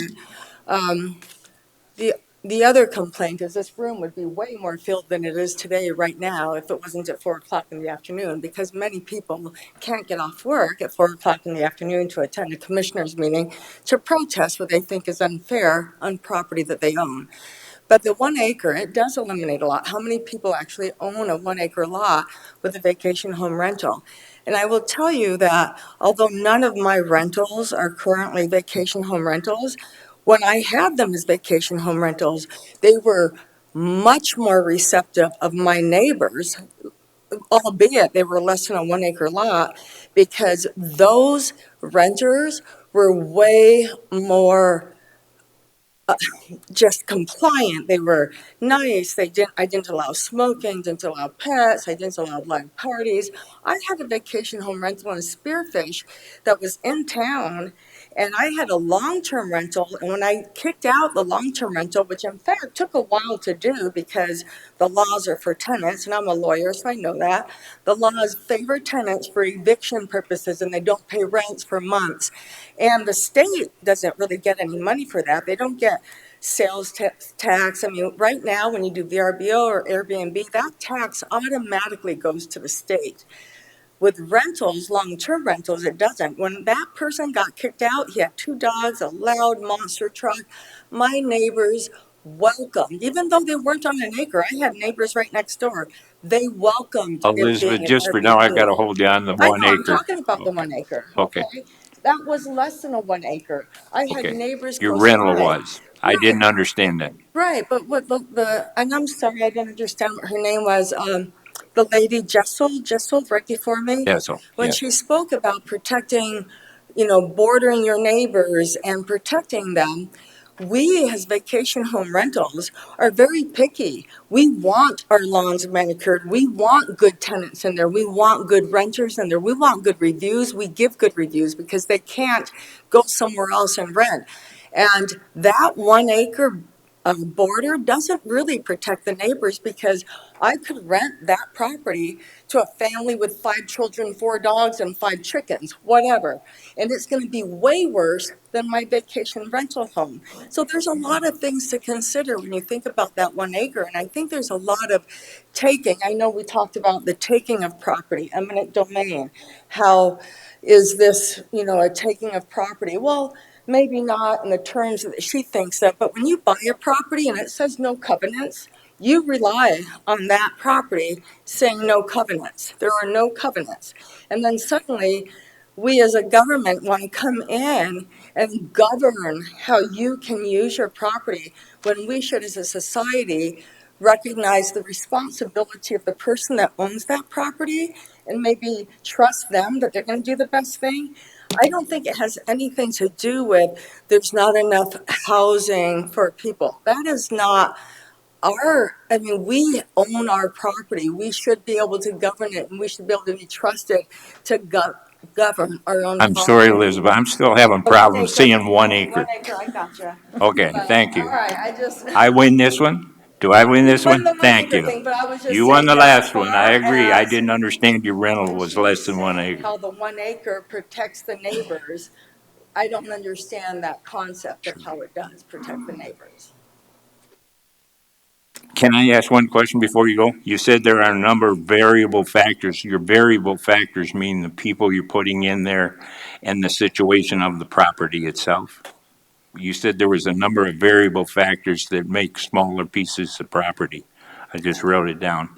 the other complaint is this room would be way more filled than it is today right now if it wasn't at 4 o'clock in the afternoon, because many people can't get off work at 4 o'clock in the afternoon to attend a commissioners meeting to protest what they think is unfair on property that they own. But the 1 acre, it does eliminate a lot. How many people actually own a 1 acre lot with a vacation home rental? And I will tell you that although none of my rentals are currently vacation home rentals, when I had them as vacation home rentals, they were much more receptive of my neighbors, albeit they were less than a 1 acre lot, because those renters were way more just compliant. They were nice. I didn't allow smoking, didn't allow pets, I didn't allow live parties. I had a vacation home rental in Spearfish that was in town, and I had a long-term rental, and when I kicked out the long-term rental, which in fact took a while to do because the laws are for tenants, and I'm a lawyer, so I know that. The laws favor tenants for eviction purposes, and they don't pay rents for months. And the state doesn't really get any money for that. They don't get sales tax. I mean, right now, when you do VRBO or Airbnb, that tax automatically goes to the state. With rentals, long-term rentals, it doesn't. When that person got kicked out, he had 2 dogs, a loud monster truck. My neighbors welcomed, even though they weren't on an acre. I had neighbors right next door. They welcomed it being Elizabeth, an just for now, I Airbnb. got to hold you on the I 1 know, I'm acre. talking about the 1 acre. Okay. That was less than a 1 acre. I had Okay. neighbors Your close rental by. was. I didn't understand that. Right, but what and I'm sorry, I didn't understand what her name was. The lady Jessel right before me. Yeah, so, When yeah. she spoke about protecting, bordering your neighbors and protecting them, we as vacation home rentals are very picky. We want our lawns manicured. We want good tenants in there. We want good renters in there. We want good reviews. We give good reviews because they can't go somewhere else and rent. And that 1 acre border doesn't really protect the neighbors, because I could rent that property to a family with 5 children, 4 dogs, and 5 chickens, whatever. And it's going to be way worse than my vacation rental home. So there's a lot of things to consider when you think about that 1 acre. And I think there's a lot of taking. I know we talked about the taking of property, eminent domain. How is this, a taking of property? Well, maybe not in the terms that she thinks of, but when you buy a property and it says no covenants, you rely on that property saying no covenants. There are no covenants. And then suddenly, we as a government want to come in and govern how you can use your property, when we should, as a society, recognize the responsibility of the person that owns that property and maybe trust them that they're going to do the best thing. I don't think it has anything to do with there's not enough housing for people. That is not we own our property. We should be able to govern it, and we should be able to be trusted to govern our own I'm property. sorry, Elizabeth, I'm still having problems seeing 1 acre. 1 acre, I gotcha. Okay, thank you. All right, I win this one? Do I win this won the one? 1 Thank acre you. thing, but I was just You won saying the that last as one, I far agree. I as didn't understand your rental when was she less than saying 1 acre. how the 1 acre protects the neighbors, I don't understand that concept of how it does protect the neighbors. Can I ask one question before you go? You said there are a number of variable factors. Your variable factors mean the people you're putting in there and the situation of the property itself. You said there was a number of variable factors that make smaller pieces of property. I just wrote it down.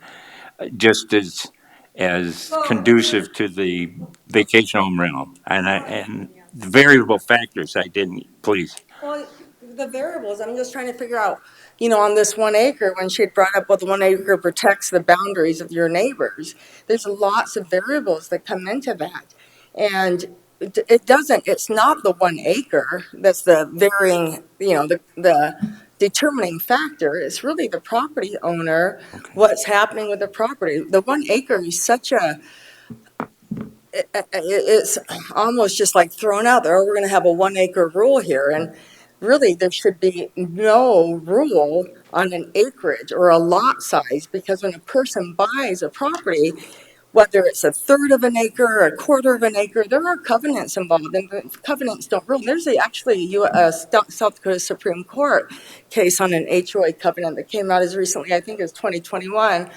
Just as conducive to the vacation home rental. And the variable factors I didn't, please. Well, the variables, I'm just trying to figure out, on this 1 acre, when she had brought up, well, the 1 acre protects the boundaries of your neighbors, there's lots of variables that come into that. And it's not the 1 acre that's the varying, the determining factor. It's really the property owner, what's happening with the property. The 1 acre is it's almost just like thrown out there. Oh, we're going to have a 1 acre rule here. And really, there should be no rule on an acreage or a lot size, because when a person buys a property, whether it's a third of an acre or a quarter of an acre, there are covenants involved, and the covenants don't rule. There's actually a South Dakota Supreme Court case on an HOA covenant that came out as recently, I think it was 2021,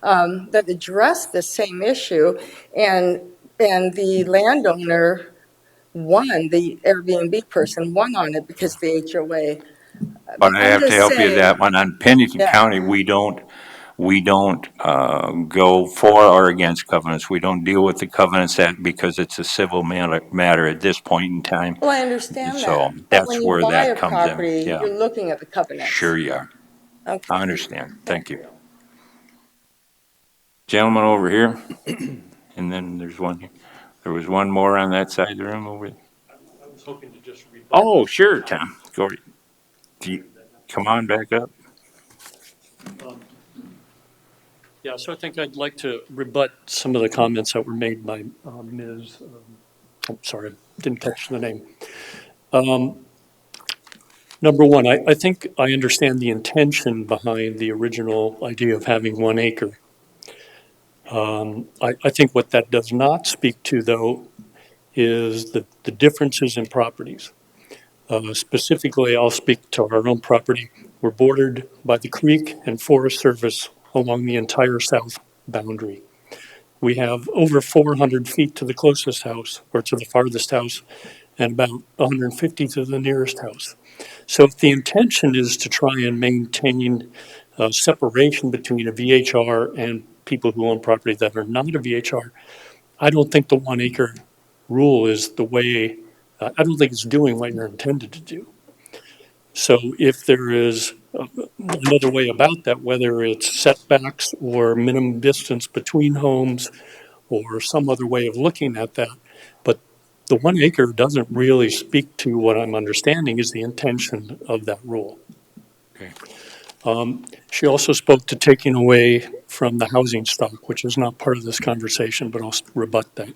that addressed the same issue, and the landowner won, the Airbnb person won on it because the HOA. But I I'm have to just help you saying, with that one. On Pennington yeah. County, we don't go for or against covenants. We don't deal with the Covenants Act because it's a civil matter at this point in time. Well, I understand So that. But that's when you where buy that a comes in. property, Yeah, you're looking at the covenants. sure you are. Okay. I understand. Thank you. Gentleman over here, and then there's one here. There was one more on that side of the room over there. I was hoping to just rebut. Oh, sure, Tom. Go. Come on back up. Yeah, so I think I'd like to rebut some of the comments that were made by Ms. I'm sorry, didn't catch the name. Number one, I think I understand the intention behind the original idea of having 1 acre. I think what that does not speak to, though, is the differences in properties. Specifically, I'll speak to our own property. We're bordered by the creek and Forest Service along the entire south boundary. We have over 400 feet to the closest house, or to the farthest house, and about 150 to the nearest house. So if the intention is to try and maintain separation between a VHR and people who own property that are not a VHR, I don't think the 1 acre rule is the way, I don't think it's doing what you're intended to do. So if there is another way about that, whether it's setbacks or minimum distance between homes or some other way of looking at that, but the 1 acre doesn't really speak to what I'm understanding is the intention of that rule. Okay. She also spoke to taking away from the housing stock, which is not part of this conversation, but I'll rebut that.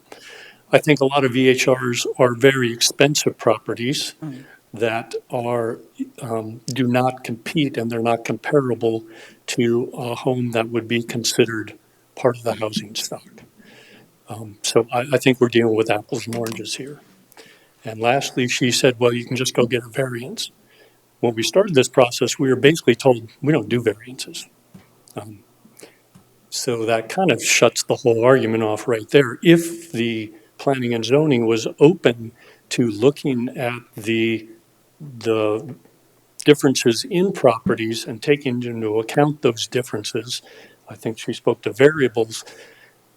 I think a lot of VHRs are very expensive properties that are, do not compete and they're not comparable to a home that would be considered part of the housing stock. So I think we're dealing with apples and oranges here. And lastly, she said, well, you can just go get a variance. When we started this process, we were basically told we don't do variances. So that kind of shuts the whole argument off right there. If the planning and zoning was open to looking at the differences in properties and taking into account those differences, I think she spoke to variables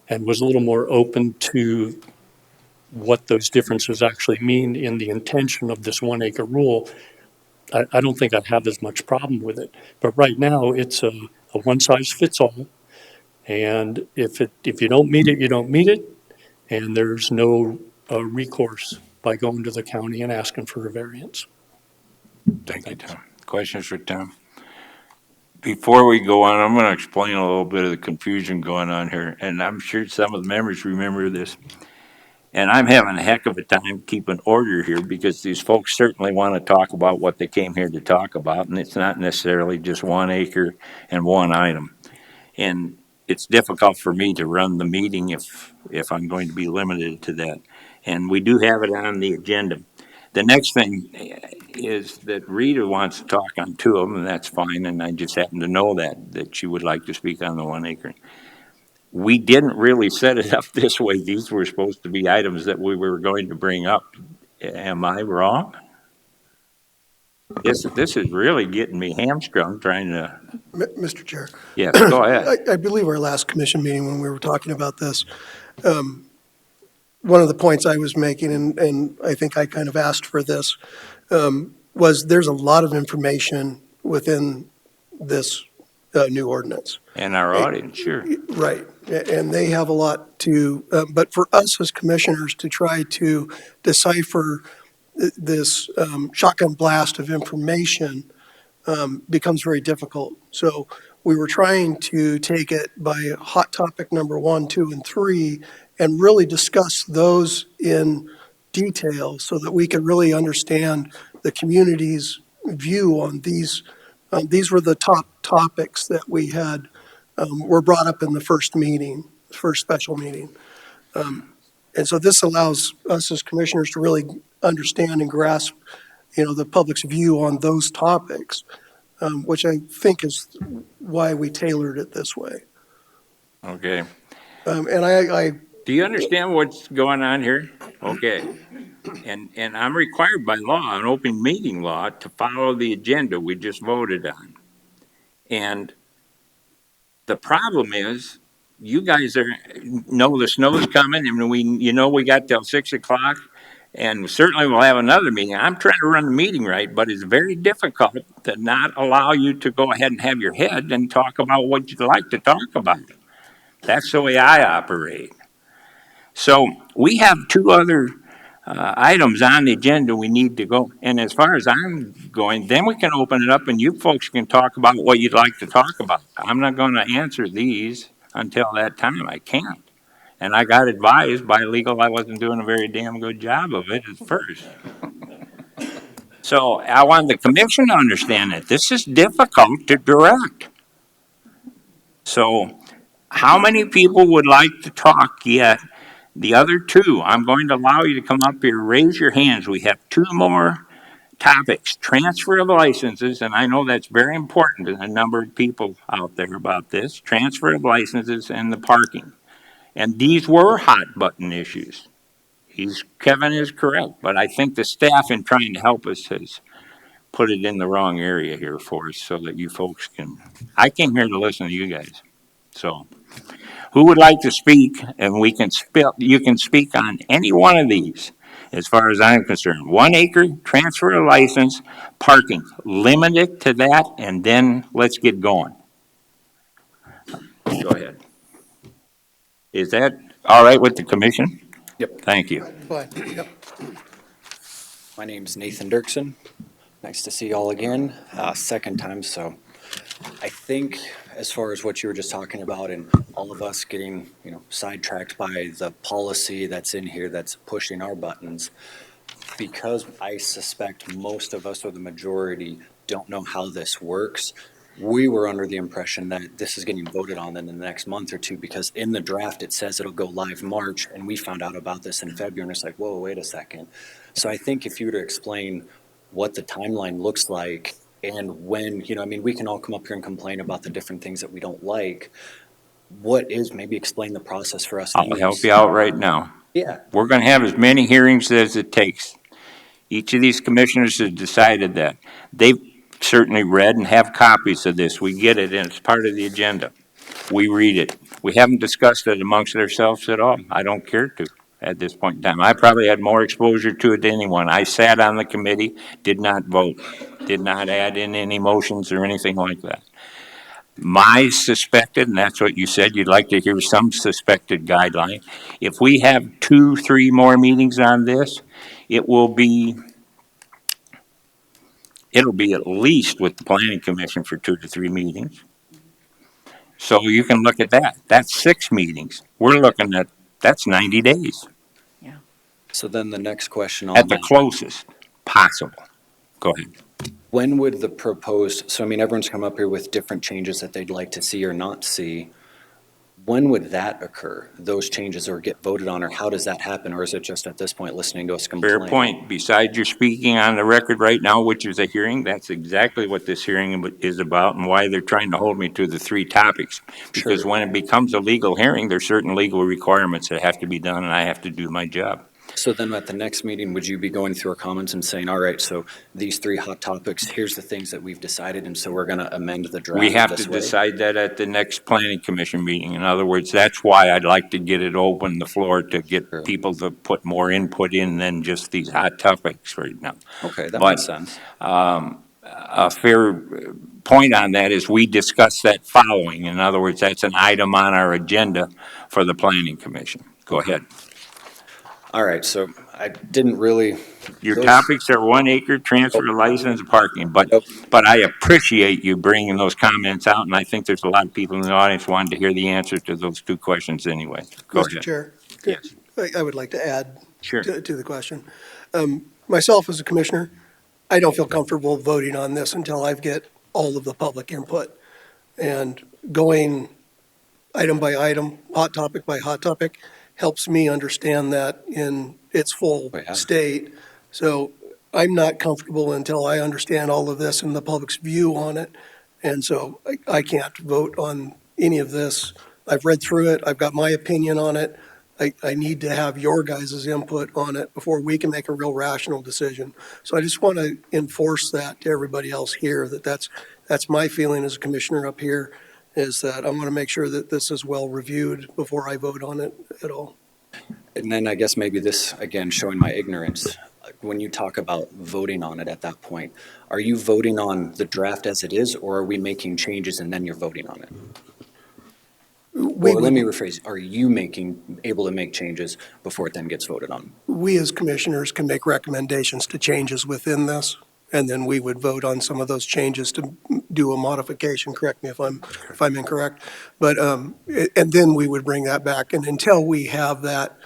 and was a little more open to what those differences actually mean in the intention of this 1 acre rule. I don't think I'd have as much problem with it. But right now, it's a one size fits all. And if you don't meet it, you don't meet it. And there's no recourse by going to the county and asking for a variance. Thank you, Tom. Questions for Tom? Before we go on, I'm going to explain a little bit of the confusion going on here, and I'm sure some of the members remember this. And I'm having a heck of a time keeping order here because these folks certainly want to talk about what they came here to talk about, and it's not necessarily just 1 acre and one item. And it's difficult for me to run the meeting if I'm going to be limited to that. And we do have it on the agenda. The next thing is that Rita wants to talk on 2 of them, and that's fine, and I just happen to know that she would like to speak on the 1 acre. We didn't really set it up this way. These were supposed to be items that we were going to bring up. Am I wrong? This is really getting me hamstrung trying to. Mr. Chair. Yes, go ahead. I believe our last commission meeting when we were talking about this, one of the points I was making, and I think I kind of asked for this, was there's a lot of information within this new ordinance. And our audience, sure. Right. And they have a lot to, but for us as commissioners to try to decipher this shotgun blast of information becomes very difficult. So we were trying to take it by hot topic number 1, 2, and 3 and really discuss those in detail so that we could really understand the community's view on these. These were the top topics that we had, were brought up in the first meeting, first special meeting. And so this allows us as commissioners to really understand and grasp, the public's view on those topics, which I think is why we tailored it this way. Okay. And I do you understand what's going on here? Okay. And I'm required by law, an open meeting law, to follow the agenda we just voted on. And the problem is, you guys know the snow's coming, and we got till 6 o'clock, and certainly we'll have another meeting. I'm trying to run the meeting right, but it's very difficult to not allow you to go ahead and have your head and talk about what you'd like to talk about. That's the way I operate. So we have 2 other items on the agenda we need to go. And as far as I'm going, then we can open it up and you folks can talk about what you'd like to talk about. I'm not going to answer these until that time. I can't. And I got advised by legal I wasn't doing a very damn good job of it at first. So I want the commission to understand that this is difficult to direct. So how many people would like to talk yet? The other 2, I'm going to allow you to come up here, raise your hands. We have 2 more topics. Transfer of licenses, and I know that's very important to a number of people out there about this. Transfer of licenses and the parking. And these were hot button issues. Kevin is correct, but I think the staff in trying to help us has put it in the wrong area here for us so that you folks I came here to listen to you guys. So who would like to speak? And you can speak on any one of these as far as I'm concerned. 1 acre, transfer of license, parking. Limit it to that, and then let's get going. Go ahead. Is that all right with the commission? Yep. Thank you. Fine. Yep. My name's Nathan Dirksen. Nice to see you all again. Second time, so I think as far as what you were just talking about and all of us getting, sidetracked by the policy that's in here that's pushing our buttons, because I suspect most of us or the majority don't know how this works, we were under the impression that this is getting voted on in the next month or two, because in the draft, it says it'll go live March, and we found out about this in February, and it's like, whoa, wait a second. So I think if you were to explain what the timeline looks like and when, I mean, we can all come up here and complain about the different things that we don't like. What is, maybe explain the process for us to I'll help use. you out right now. Yeah, We're going to have as many hearings as it takes. Each of these commissioners has decided that. They've certainly read and have copies of this. We get it, and it's part of the agenda. We read it. We haven't discussed it amongst ourselves at all. I don't care to at this point in time. I probably had more exposure to it than anyone. I sat on the committee, did not vote, did not add in any motions or anything like that. My suspected, and that's what you said, you'd like to hear some suspected guideline. If we have 2, 3 more meetings on this, it'll be at least with the planning commission for 2 to 3 meetings. So you can look at that. That's 6 meetings. We're looking at, that's 90 days so then the next question on at the that. closest possible. Go ahead. When would the proposed, so I mean, everyone's come up here with different changes that they'd like to see or not see. When would that occur, those changes, or get voted on, or how does that happen? Or is it just at this point listening to us complain? Fair point. Besides your speaking on the record right now, which is a hearing, that's exactly what this hearing is about and why they're trying to hold me to the 3 topics. Because Sure. when it becomes a legal hearing, there's certain legal requirements that have to be done, and I have to do my job. So then at the next meeting, would you be going through our comments and saying, all right, so these 3 hot topics, here's the things that we've decided, and so we're going to amend the draft We have this to way? decide that at the next planning commission meeting. In other words, that's why I'd like to get it open, the floor, to get Sure. people to put more input in than just these hot topics right now. Okay, that But, makes sense. A fair point on that is we discuss that following. In other words, that's an item on our agenda for the planning commission. Go ahead. All right, so I didn't really. Your those- topics are 1 acre, transfer license, parking, but I appreciate you bringing those comments out, and I think there's a lot of people in the audience wanting to hear the answer to those 2 questions anyway. Go Mr. ahead. Chair, Yes. I would like to add Sure. to the question. Myself as a commissioner, I don't feel comfortable voting on this until I get all of the public input. And going item by item, hot topic by hot topic, helps me understand that in its full state. So I'm not comfortable until I understand all of this and the public's view on it. And so I can't vote on any of this. I've read through it. I've got my opinion on it. I need to have your guys' input on it before we can make a real rational decision. So I just want to enforce that to everybody else here, that's my feeling as a commissioner up here, is that I want to make sure that this is well reviewed before I vote on it at all. And then I guess maybe this, again, showing my ignorance, when you talk about voting on it at that point, are you voting on the draft as it is, or are we making changes and then you're voting on it? Or let me rephrase, are you able to make changes before it then gets voted on? We as commissioners can make recommendations to changes within this, and then we would vote on some of those changes to do a modification. Correct me if I'm incorrect. But, and then we would bring that back. And until we have that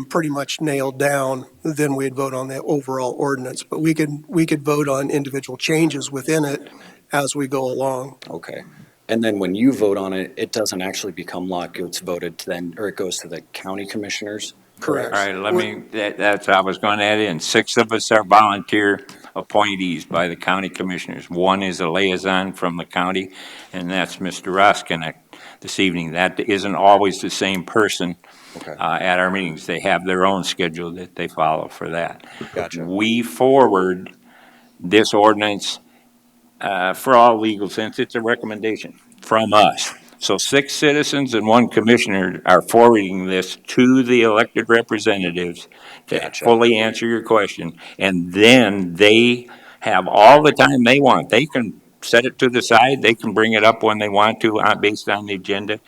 pretty much nailed down, then we'd vote on the overall ordinance. But we could vote on individual changes within it as we go along. Okay. And then when you vote on it, it doesn't actually become law, it gets voted to then, or it goes to the county commissioners? Correct. All right, that's what I was going to add in. 6 of us are volunteer appointees by the county commissioners. 1 is a liaison from the county, and that's Mr. Roskinek this evening. That isn't always the same person at our meetings. They have their own schedule that they follow for that. Gotcha. We forward this ordinance for all legal sense. It's a recommendation from us. So 6 citizens and 1 commissioner are forwarding this to the elected representatives to fully answer your question. And then they have all the time they want. They can set it to the side. They can bring it up when they want to based on the agenda.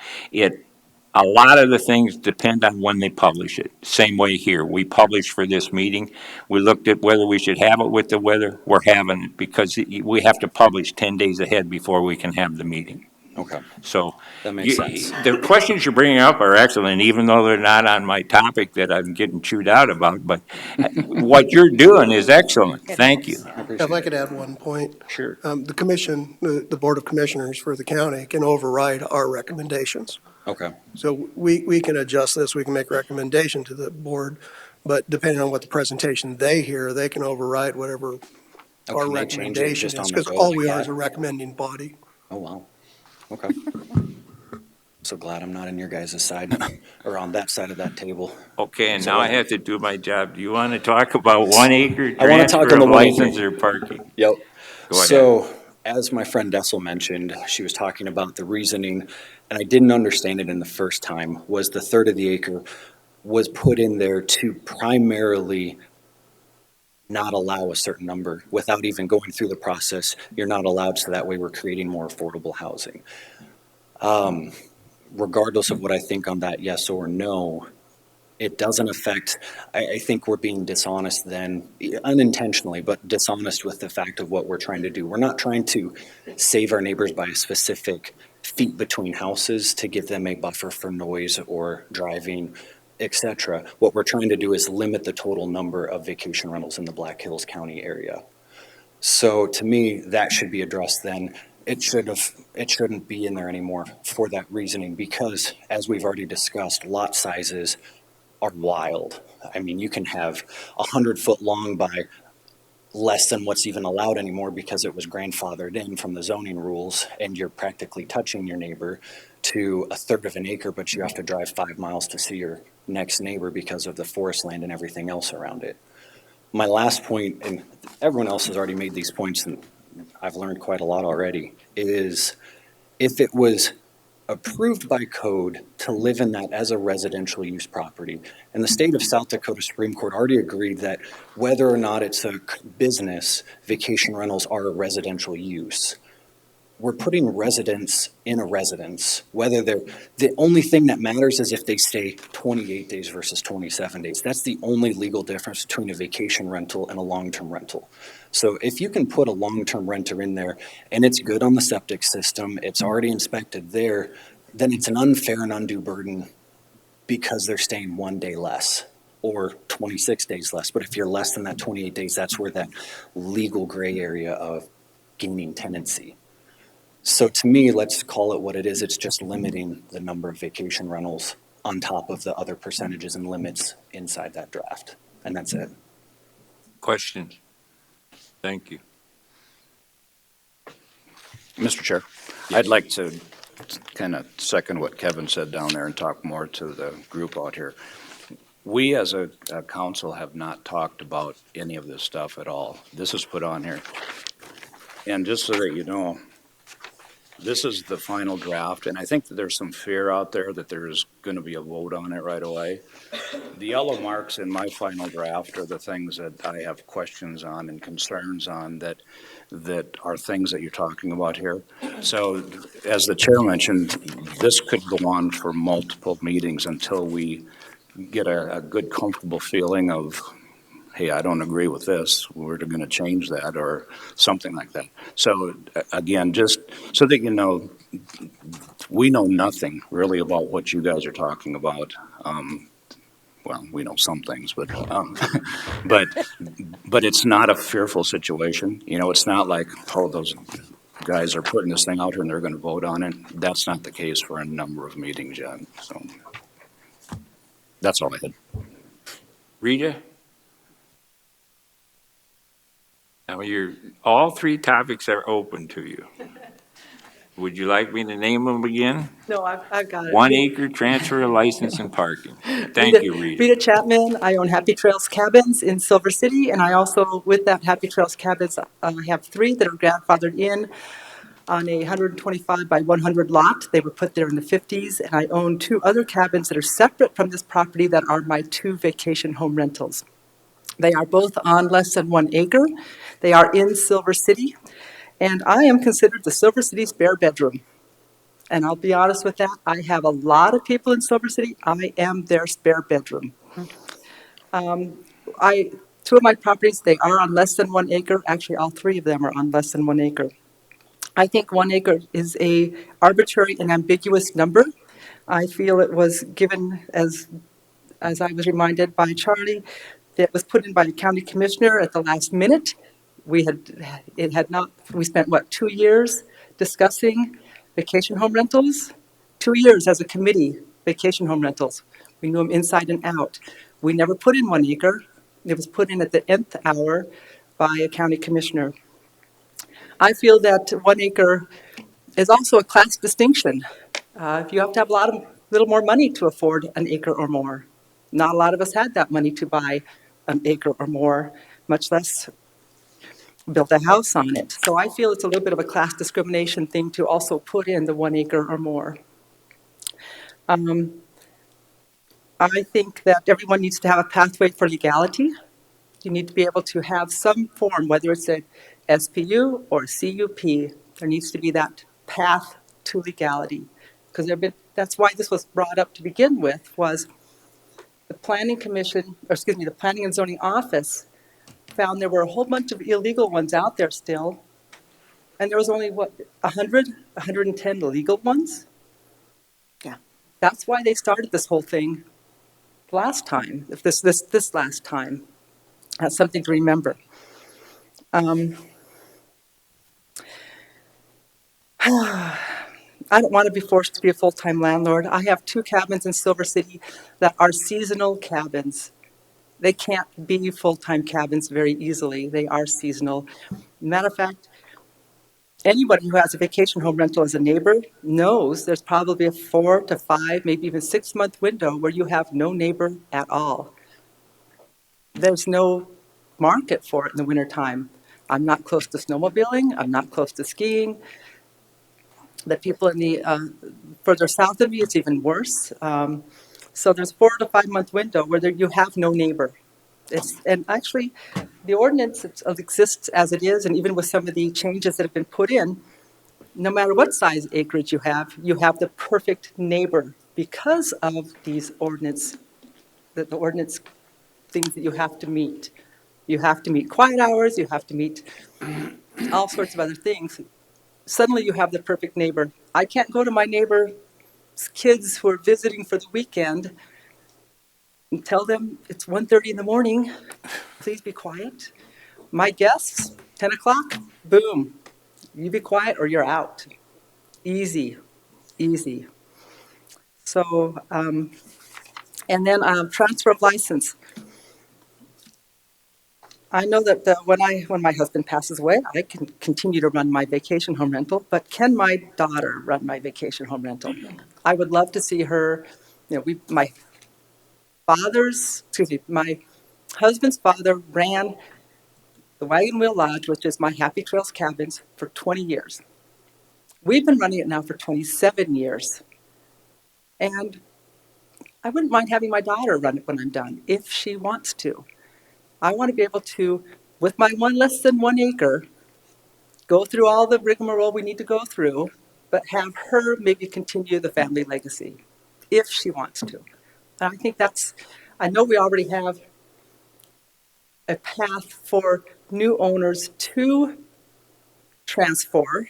A lot of the things depend on when they publish it. Same way here. We publish for this meeting. We looked at whether we should have it with the weather. We're having it because we have to publish 10 days ahead before we can have the meeting. Okay, So that makes sense. the questions you're bringing up are excellent, even though they're not on my topic that I'm getting chewed out about. But what you're doing is excellent. Thank you. I If I appreciate could it. add one point, Sure. the commission, the Board of Commissioners for the county can override our recommendations. Okay, So we can adjust this, we can make a recommendation to the board, but depending on what the presentation they hear, they can override whatever oh, our can they change it recommendation just is, on the because go all like we are is that? a recommending body. Oh, wow, okay. So glad I'm not on your guys' side, or on that side of that table. Okay, and So now I what- have to do my job. Do you want to talk about 1 acre I want to talk transfer on the of 1 acre. license or parking? Yep. Go ahead. So, as my friend Dessel mentioned, she was talking about the reasoning, and I didn't understand it in the first time, was the third of the acre was put in there to primarily not allow a certain number without even going through the process. You're not allowed, so that way we're creating more affordable housing. Regardless of what I think on that, yes or no, it doesn't affect, I think we're being dishonest then, unintentionally, but dishonest with the fact of what we're trying to do. We're not trying to save our neighbors by a specific feet between houses to give them a buffer for noise or driving, etc. What we're trying to do is limit the total number of vacation rentals in the Black Hills County area. So to me, that should be addressed then. It shouldn't be in there anymore for that reasoning, because as we've already discussed, lot sizes are wild. I mean, you can have 100-foot long by less than what's even allowed anymore because it was grandfathered in from the zoning rules, and you're practically touching your neighbor, to a third of an acre, but you have to drive 5 miles to see your next neighbor because of the forest land and everything else around it. My last point, and everyone else has already made these points, and I've learned quite a lot already, is if it was approved by code to live in that as a residential use property, and the state of South Dakota Supreme Court already agreed that whether or not it's a business, vacation rentals are a residential use. We're putting residents in a residence, whether they're, the only thing that matters is if they stay 28 days versus 27 days. That's the only legal difference between a vacation rental and a long-term rental. So if you can put a long-term renter in there and it's good on the septic system, it's already inspected there, then it's an unfair and undue burden because they're staying 1 day less or 26 days less. But if you're less than that 28 days, that's where that legal gray area of gaining tenancy. So to me, let's call it what it is. It's just limiting the number of vacation rentals on top of the other percentages and limits inside that draft. And that's it. Questions? Thank you. Mr. Chair, I'd like to kind of second what Kevin said down there and talk more to the group out here. We as a council have not talked about any of this stuff at all. This is put on here. And just so that you know, this is the final draft, and I think that there's some fear out there that there's going to be a vote on it right away. The yellow marks in my final draft are the things that I have questions on and concerns on that are things that you're talking about here. So, as the chair mentioned, this could go on for multiple meetings until we get a good, comfortable feeling of, hey, I don't agree with this, we're going to change that, or something like that. So again, just so that you know, we know nothing really about what you guys are talking about. Well, we know some things, but but it's not a fearful situation. You know, it's not like, oh, those guys are putting this thing out here and they're going to vote on it. That's not the case for a number of meetings yet. So that's all I had. Rita? Now, all three topics are open to you. Would you like me to name them again? No, I've got it. 1 acre transfer of license and parking. Thank you, Rita. Rita Chapman. I own Happy Trails Cabins in Silver City, and I also, with that Happy Trails Cabins, have 3 that are grandfathered in on a 125 by 100 lot. They were put there in the 50s, and I own 2 other cabins that are separate from this property that are my 2 vacation home rentals. They are both on less than 1 acre. They are in Silver City, and I am considered the Silver City spare bedroom. And I'll be honest with that, I have a lot of people in Silver City. I am their spare bedroom. 2 of my properties, they are on less than 1 acre. Actually, all 3 of them are on less than 1 acre. I think 1 acre is a arbitrary and ambiguous number. I feel it was given as I was reminded by Charlie, that was put in by the county commissioner at the last minute. It had not, we spent what, 2 years discussing vacation home rentals? 2 years as a committee, vacation home rentals. We knew them inside and out. We never put in 1 acre. It was put in at the nth hour by a county commissioner. I feel that 1 acre is also a class distinction. If you have to have little more money to afford an acre or more. Not a lot of us had that money to buy an acre or more, much less build a house on it. So I feel it's a little bit of a class discrimination thing to also put in the 1 acre or more. I think that everyone needs to have a pathway for legality. You need to be able to have some form, whether it's a SPU or CUP, there needs to be that path to legality. Because that's why this was brought up to begin with, was the planning commission, or excuse me, the planning and zoning office found there were a whole bunch of illegal ones out there still. And there was only, what, 110 legal ones? Yeah. That's why they started this whole thing last time, this last time. That's something to remember. I don't want to be forced to be a full-time landlord. I have 2 cabins in Silver City that are seasonal cabins. They can't be full-time cabins very easily. They are seasonal. Matter of fact, anybody who has a vacation home rental as a neighbor knows there's probably a 4 to 5, maybe even 6-month window where you have no neighbor at all. There's no market for it in the wintertime. I'm not close to snowmobiling. I'm not close to skiing. The people in the further south of me, it's even worse. So there's a 4 to 5 month window where you have no neighbor. And actually, the ordinance exists as it is, and even with some of the changes that have been put in, no matter what size acreage you have the perfect neighbor because of these ordinance, the ordinance things that you have to meet. You have to meet quiet hours, you have to meet all sorts of other things. Suddenly you have the perfect neighbor. I can't go to my neighbor's kids who are visiting for the weekend and tell them it's 1:30 in the morning, please be quiet. My guests, 10 o'clock, boom, you be quiet or you're out. Easy, easy. So, and then transfer of license. I know that when my husband passes away, I can continue to run my vacation home rental, but can my daughter run my vacation home rental? I would love to see her, my husband's father ran the Wagon Wheel Lodge, which is my Happy Trails Cabins, for 20 years. We've been running it now for 27 years. And I wouldn't mind having my daughter run it when I'm done, if she wants to. I want to be able to, with my less than 1 acre, go through all the rigmarole we need to go through, but have her maybe continue the family legacy, if she wants to. And I think I know we already have a path for new owners to transfer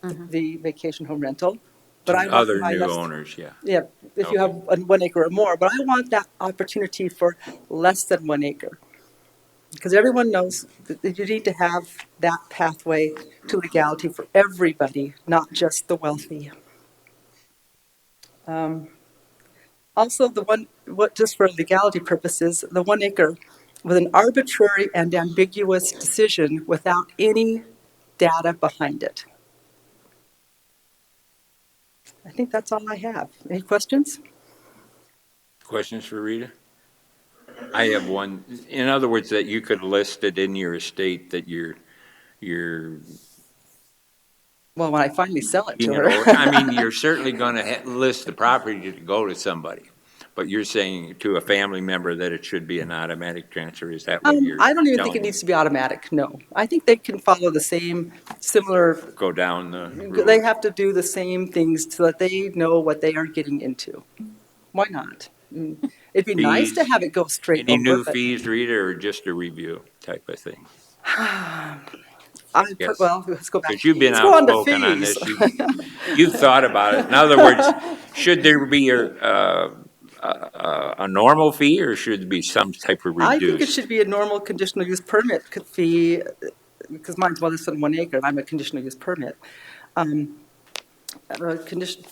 the vacation home rental. But I want Other new owners, yeah. Yeah, if you have 1 acre or more. But I want that opportunity for less than 1 acre. Because everyone knows that you need to have that pathway to legality for everybody, not just the wealthy. Also, just for legality purposes, the 1 acre was an arbitrary and ambiguous decision without any data behind it. I think that's all I have. Any questions? Questions for Rita? I have one. In other words, that you could list it in your estate that you're Well, when I finally sell it to her. I mean, you're certainly going to list the property to go to somebody, but you're saying to a family member that it should be an automatic transfer. Is that what you're I don't even think it telling needs to be automatic, no. I think they can follow the same similar, Go down the road? they have to do the same things so that they know what they are getting into. Why not? It'd be nice to Fees? have it go straight Any over. new But fees, Rita, or just a review type of thing? Yes. Well, let's go back. Because you've been Let's go on to outspoken on fees. this. You've thought about it. In other words, should there be a normal fee or should there be some type of I think it reduced? should be a normal conditional use permit fee, because mine's less than 1 acre, and I'm a conditional use permit.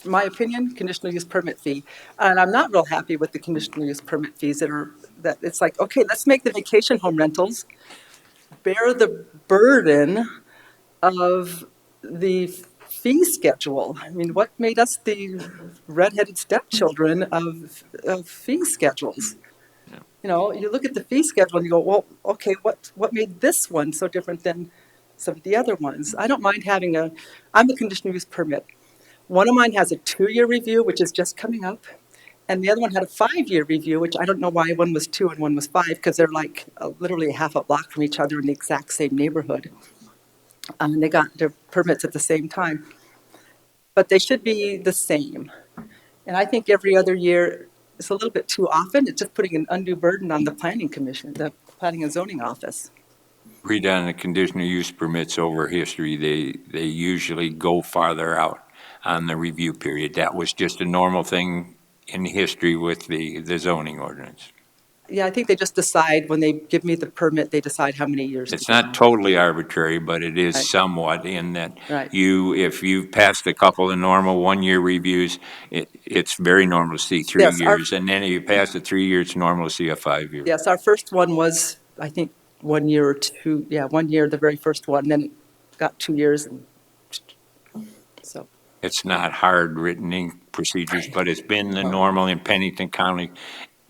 My opinion, conditional use permit fee. And I'm not real happy with the conditional use permit fees that it's like, okay, let's make the vacation home rentals bear the burden of the fee schedule. I mean, what made us the redheaded stepchildren of fee schedules? You know, you look at the fee schedule and you go, well, okay, what made this one so different than some of the other ones? I don't mind I'm a conditional use permit. One of mine has a 2-year review, which is just coming up. And the other one had a 5-year review, which I don't know why one was 2 and one was 5, because they're like literally half a block from each other in the exact same neighborhood. They got their permits at the same time. But they should be the same. And I think every other year is a little bit too often. It's just putting an undue burden on the planning commission, the planning and zoning office. Read on the conditional use permits over history, they usually go farther out on the review period. That was just a normal thing in history with the zoning ordinance. Yeah, I think they just decide, when they give me the permit, they decide how many years. It's not totally arbitrary, but it is Right. somewhat in that Right. if you've passed a couple of normal 1-year reviews, it's very normal to see 3 Yes, years. And then if you pass the 3 years, it's normal to see a 5-year. Yes, our first one was, I think, 1 year or 2, 1 year, the very first one, then it got 2 years, and so. It's not hard written in procedures, but it's been the normal in Pennington County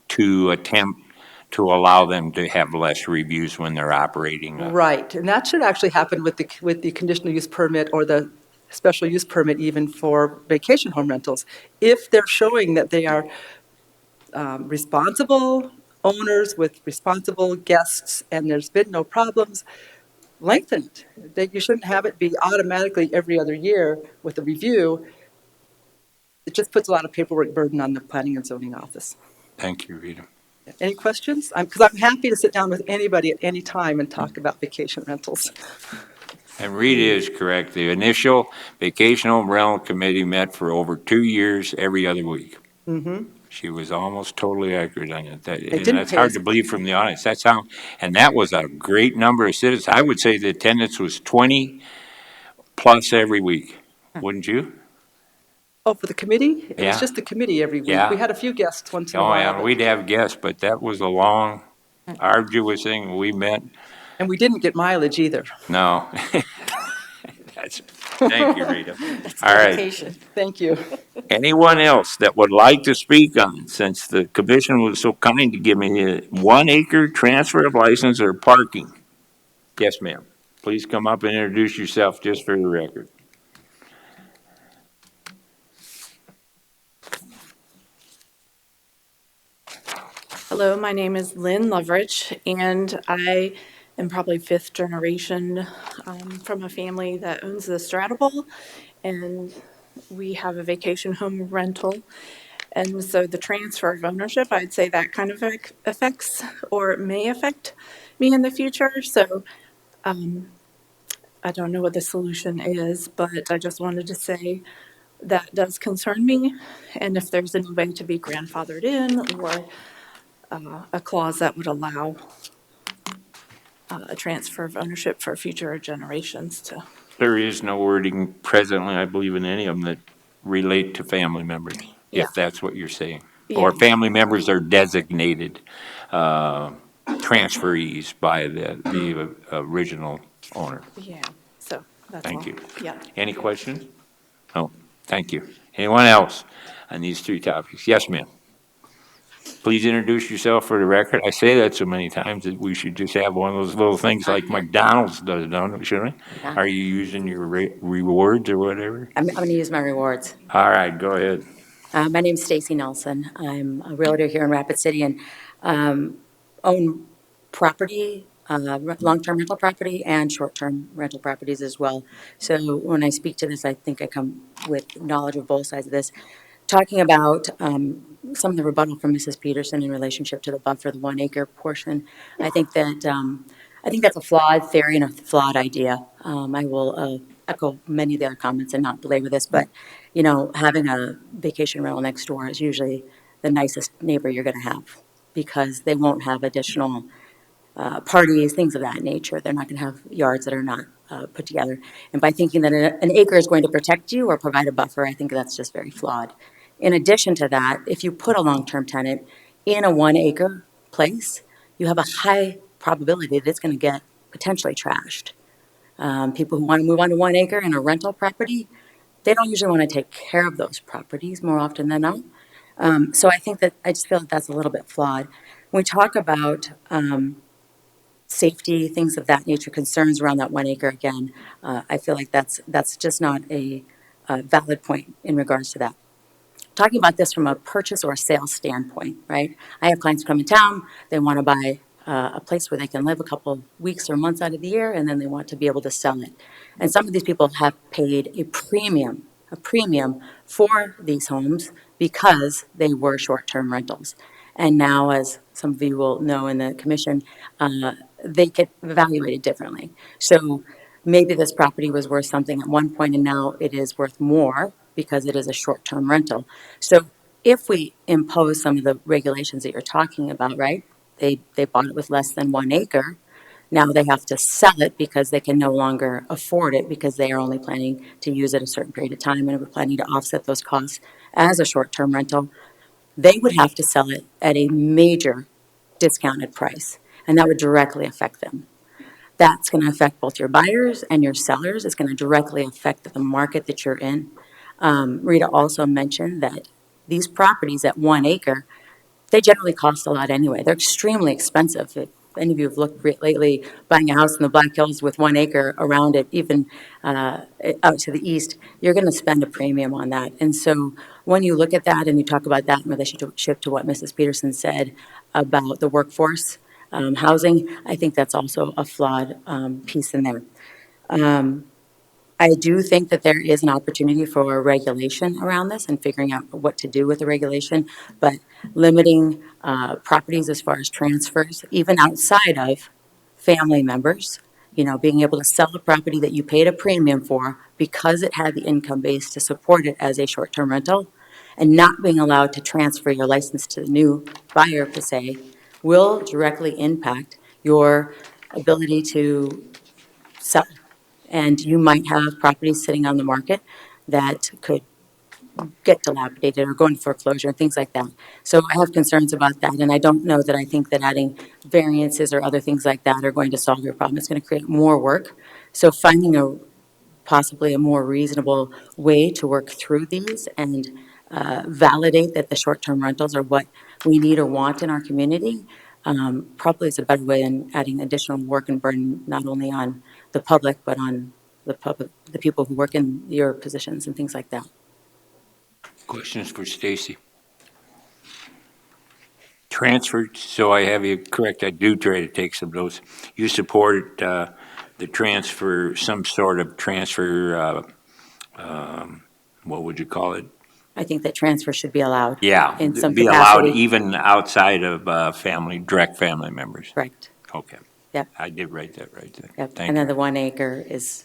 to attempt to allow them to have less reviews when they're operating. Right, and that should actually happen with the conditional use permit or the special use permit even for vacation home rentals. If they're showing that they are responsible owners with responsible guests and there's been no problems, lengthen it. That you shouldn't have it be automatically every other year with a review. It just puts a lot of paperwork burden on the planning and zoning office. Thank you, Rita. Any questions? Because I'm happy to sit down with anybody at any time and talk about vacation rentals. And Rita is correct. The initial vacation home rental committee met for over 2 years, every other week. Mm-hmm. She was almost totally accurate on it. And didn't that's pay hard us. to believe from the audience. And that was a great number of citizens. I would say the attendance was 20 plus every week. Wouldn't you? Oh, for the committee? It Yeah. was just the committee every week. Yeah. We had a few guests once in a Oh, while. yeah, but- we'd have guests, but that was a long, arduous thing. We met. And we didn't get mileage either. No. Thank you, Rita. All right. Thank you. Anyone else that would like to speak on, since the commission was so kind to give me a 1-acre transfer of license or parking? Yes, ma'am. Please come up and introduce yourself just for the record. Hello, my name is Lynn Loveridge, and I am probably 5th generation from a family that owns the Stratable, and we have a vacation home rental. And so the transfer of ownership, I'd say that kind of affects or may affect me in the future. So I don't know what the solution is, but I just wanted to say that does concern me. And if there's any way to be grandfathered in or a clause that would allow a transfer of ownership for future generations to. There is no wording presently, I believe, in any of them that relate to family members, Yeah. if that's what you're saying. Yeah. Or family members are designated transferees by the original owner. Yeah, so that's Thank all. you. Yeah. Any questions? No, thank you. Anyone else on these 3 topics? Yes, ma'am. Please introduce yourself for the record. I say that so many times that we should just have one of those little things like McDonald's does, don't we, shouldn't we? Yeah. Are you using your rewards or whatever? I'm going to use my rewards. All right, go ahead. My name's Stacy Nelson. I'm a realtor here in Rapid City and own property, long-term rental property and short-term rental properties as well. So when I speak to this, I think I come with knowledge of both sides of this. Talking about some of the rebuttal from Mrs. Peterson in relationship to the buffer, the 1-acre portion, I think that I think that's a flawed theory and a flawed idea. I will echo many of the other comments and not belabor this, but, you know, having a vacation rental next door is usually the nicest neighbor you're going to have because they won't have additional parties, things of that nature. They're not going to have yards that are not put together. And by thinking that an acre is going to protect you or provide a buffer, I think that's just very flawed. In addition to that, if you put a long-term tenant in a 1 acre place, you have a high probability that it's going to get potentially trashed. People who want to move on to 1 acre in a rental property, they don't usually want to take care of those properties more often than not. So I think that I just feel that that's a little bit flawed. When we talk about safety, things of that nature, concerns around that 1 acre, again, I feel like that's just not a valid point in regards to that. Talking about this from a purchase or a sales standpoint, right? I have clients come in town, they want to buy a place where they can live a couple weeks or months out of the year, and then they want to be able to sell it. And some of these people have paid a premium for these homes because they were short-term rentals. And now, as some of you will know in the commission, they get evaluated differently. So maybe this property was worth something at one point, and now it is worth more because it is a short-term rental. So if we impose some of the regulations that you're talking about, right? They bought it with less than 1 acre. Now they have to sell it because they can no longer afford it because they are only planning to use it a certain period of time and are planning to offset those costs as a short-term rental. They would have to sell it at a major discounted price, and that would directly affect them. That's going to affect both your buyers and your sellers. It's going to directly affect the market that you're in. Rita also mentioned that these properties at 1 acre, they generally cost a lot anyway. They're extremely expensive. If any of you have looked lately, buying a house in the Black Hills with 1 acre around it, even out to the east, you're going to spend a premium on that. And so when you look at that and you talk about that in relationship to what Mrs. Peterson said about the workforce housing, I think that's also a flawed piece in there. I do think that there is an opportunity for regulation around this and figuring out what to do with the regulation, but limiting properties as far as transfers, even outside of family members, you know, being able to sell a property that you paid a premium for because it had the income base to support it as a short-term rental, and not being allowed to transfer your license to the new buyer, per se, will directly impact your ability to sell. And you might have properties sitting on the market that could get dilapidated or go into foreclosure and things like that. So I have concerns about that, and I don't know that I think that adding variances or other things like that are going to solve your problem. It's going to create more work. So finding possibly a more reasonable way to work through these and validate that the short-term rentals are what we need or want in our community probably is a better way than adding additional work and burden not only on the public but on the people who work in your positions and things like that. Questions for Stacy? Transfer, so I have you correct, I do try to take some of those. You support the transfer, some sort of transfer, what would you call it? I think that transfer should be allowed. Yeah, In some be allowed capacity. even outside of direct family members. Correct. Okay. Yep. I did write that right there. Yep. Thank And then you. the 1 acre is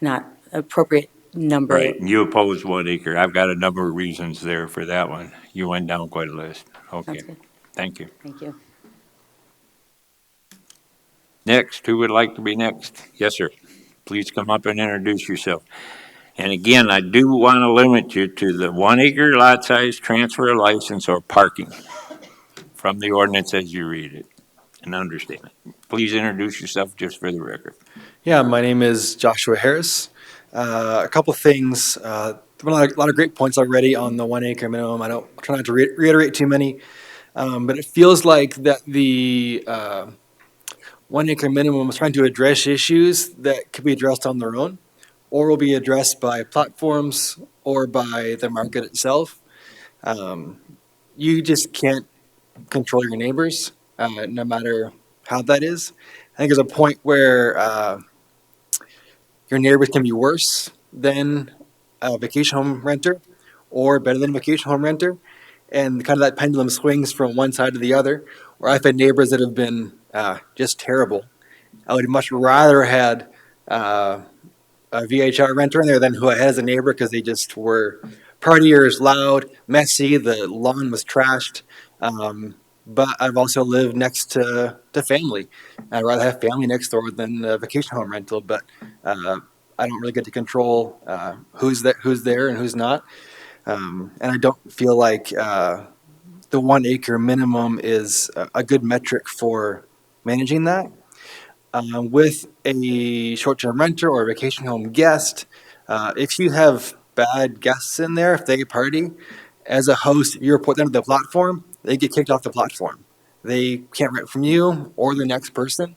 not appropriate number. Right, and you oppose 1 acre. I've got a number of reasons there for that one. You went down quite a list. Okay. Sounds good. Thank you. Thank you. Next, who would like to be next? Yes, sir. Please come up and introduce yourself. And again, I do want to limit you to the 1 acre lot size, transfer license, or parking from the ordinance as you read it and understand it. Please introduce yourself just for the record. Yeah, my name is Joshua Harris. A couple of things. There were a lot of great points already on the 1 acre minimum. I'll try not to reiterate too many, but it feels like that the 1 acre minimum is trying to address issues that could be addressed on their own, or will be addressed by platforms or by the market itself. You just can't control your neighbors, no matter how that is. I think there's a point where your neighbors can be worse than a vacation home renter or better than a vacation home renter. And kind of that pendulum swings from one side to the other, where I've had neighbors that have been just terrible. I would much rather had a VHR renter in there than who I had as a neighbor because they just were partiers, loud, messy. The lawn was trashed. But I've also lived next to family. I'd rather have family next door than a vacation home rental. But I don't really get to control who's there and who's not. And I don't feel like the 1 acre minimum is a good metric for managing that. With a short-term renter or a vacation home guest, if you have bad guests in there, if they party, as a host, you report them to the platform, they get kicked off the platform. They can't rent from you or the next person.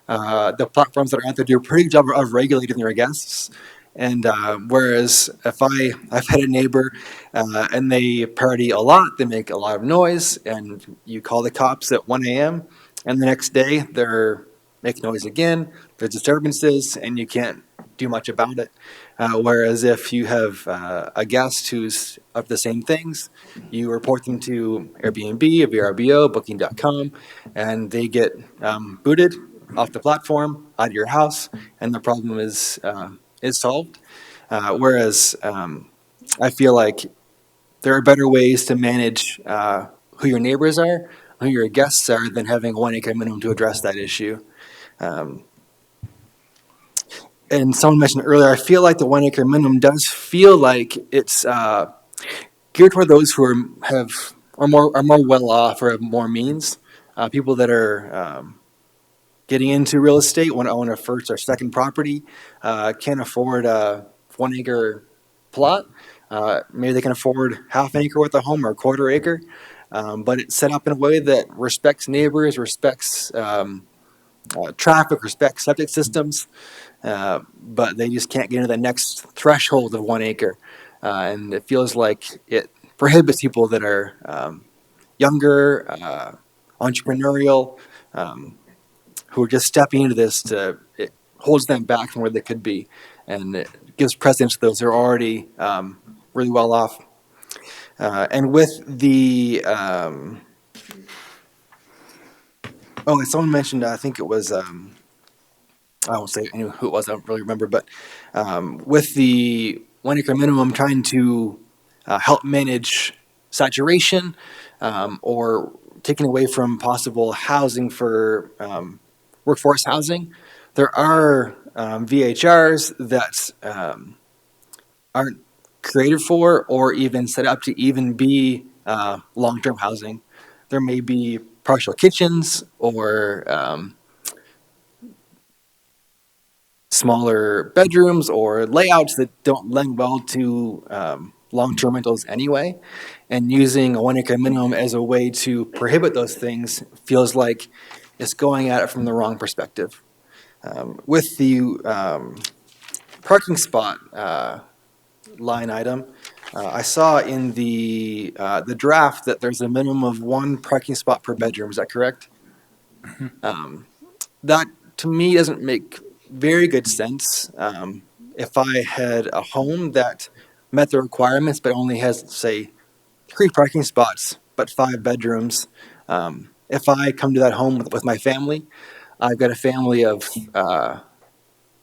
The platforms that are out there do a pretty good job of regulating their guests. And whereas I've had a neighbor and they party a lot, they make a lot of noise, and you call the cops at 1 a.m. and the next day they're making noise again, there's disturbances, and you can't do much about it. Whereas if you have a guest who's of the same things, you report them to Airbnb, VRBO, Booking.com, and they get booted off the platform, out of your house, and the problem is solved. Whereas I feel like there are better ways to manage who your neighbors are, who your guests are, than having a 1 acre minimum to address that issue. And someone mentioned earlier, I feel like the 1 acre minimum does feel like it's geared toward those who are more well off or have more means. People that are getting into real estate, want to own a first or second property, can't afford a 1 acre plot. Maybe they can afford half an acre with a home or a quarter acre, but it's set up in a way that respects neighbors, respects traffic, respects septic systems, but they just can't get into the next threshold of 1 acre. And it feels like it prohibits people that are younger, entrepreneurial, who are just stepping into this. It holds them back from where they could be, and it gives precedence to those who are already really well off. And with the and someone mentioned, I think it was I won't say who it was, I don't really remember, but with the 1 acre minimum, trying to help manage saturation or taking away from possible housing for workforce housing. There are VHRs that aren't created for or even set up to even be long-term housing. There may be partial kitchens or smaller bedrooms or layouts that don't lend well to long-term rentals anyway. And using a 1 acre minimum as a way to prohibit those things feels like it's going at it from the wrong perspective. With the parking spot line item, I saw in the draft that there's a minimum of 1 parking spot per bedroom. Is that correct? That to me doesn't make very good sense. If I had a home that met the requirements but only has, say, 3 parking spots but 5 bedrooms, if I come to that home with my family, I've got a family of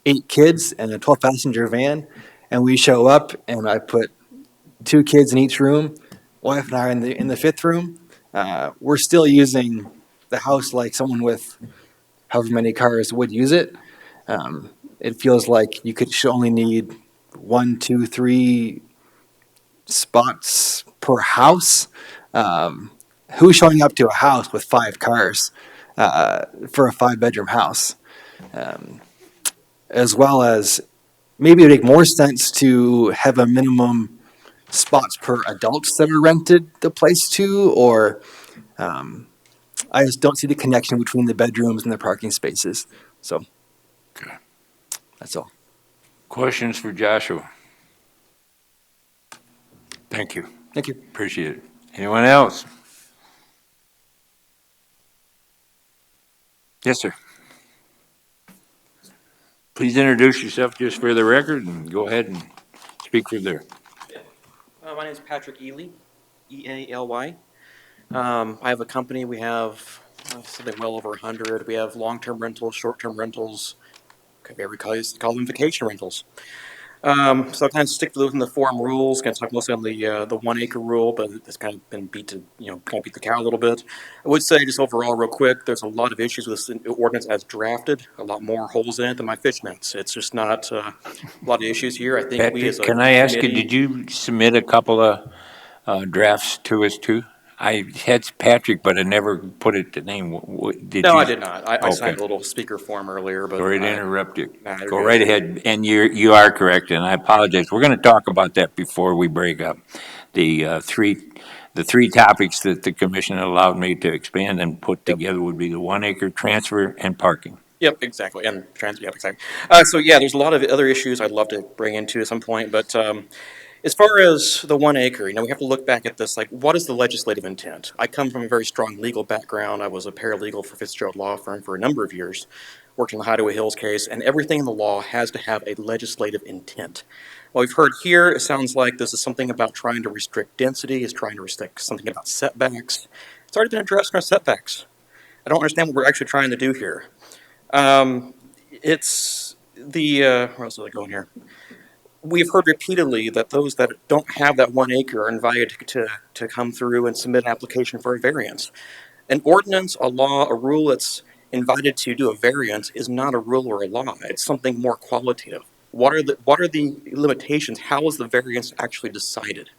8 kids and a 12-passenger van, and we show up and I put 2 kids in each room, wife and I are in the 5th room. We're still using the house like someone with however many cars would use it. It feels like you should only need 1, 2, 3 spots per house. Who's showing up to a house with 5 cars for a 5-bedroom house? As well as maybe it would make more sense to have a minimum spots per adults that are rented the place to, or I just don't see the connection between the bedrooms and the parking spaces. So, that's all. Questions for Joshua? Thank you. Thank you. Appreciate it. Anyone else? Yes, sir. Please introduce yourself just for the record and go ahead and speak from there. My name is Patrick Ely, E-A-L-Y. I have a company. We have something well over 100. We have long-term rentals, short-term rentals. Okay, we call them vacation rentals. So I kind of stick within the form rules. Going to talk mostly on the 1 acre rule, but it's kind of been kind of beat the cow a little bit. I would say just overall, real quick, there's a lot of issues with this ordinance as drafted. A lot more holes in it than my fish nets. It's just not a lot of issues here. I think we as Patrick, a can I ask you, committee. did you submit a couple of drafts to us too? I had Patrick, but I never put it to name. Did No, you? I did not. I Okay. signed a little speaker form earlier, but Sorry to interrupt you. nah, you're Go good. right ahead. And you are correct, and I apologize. We're going to talk about that before we break up. The three topics that the commission allowed me to expand and put together would be the 1 acre transfer and parking. Yep, exactly. And yep, exactly. So yeah, there's a lot of other issues I'd love to bring into at some point, but as far as the 1 acre, we have to look back at this, like, what is the legislative intent? I come from a very strong legal background. I was a paralegal for Fitzgerald Law Firm for a number of years, worked in the Hideaway Hills case, and everything in the law has to have a legislative intent. What we've heard here, it sounds like this is something about trying to restrict density, is trying to restrict something about setbacks. It's already been addressed in our setbacks. I don't understand what we're actually trying to do here. It's the, where else is I going here? We've heard repeatedly that those that don't have that 1 acre are invited to come through and submit an application for a variance. An ordinance, a law, a rule that's invited to do a variance is not a rule or a law. It's something more qualitative. What are the limitations? How is the variance actually decided?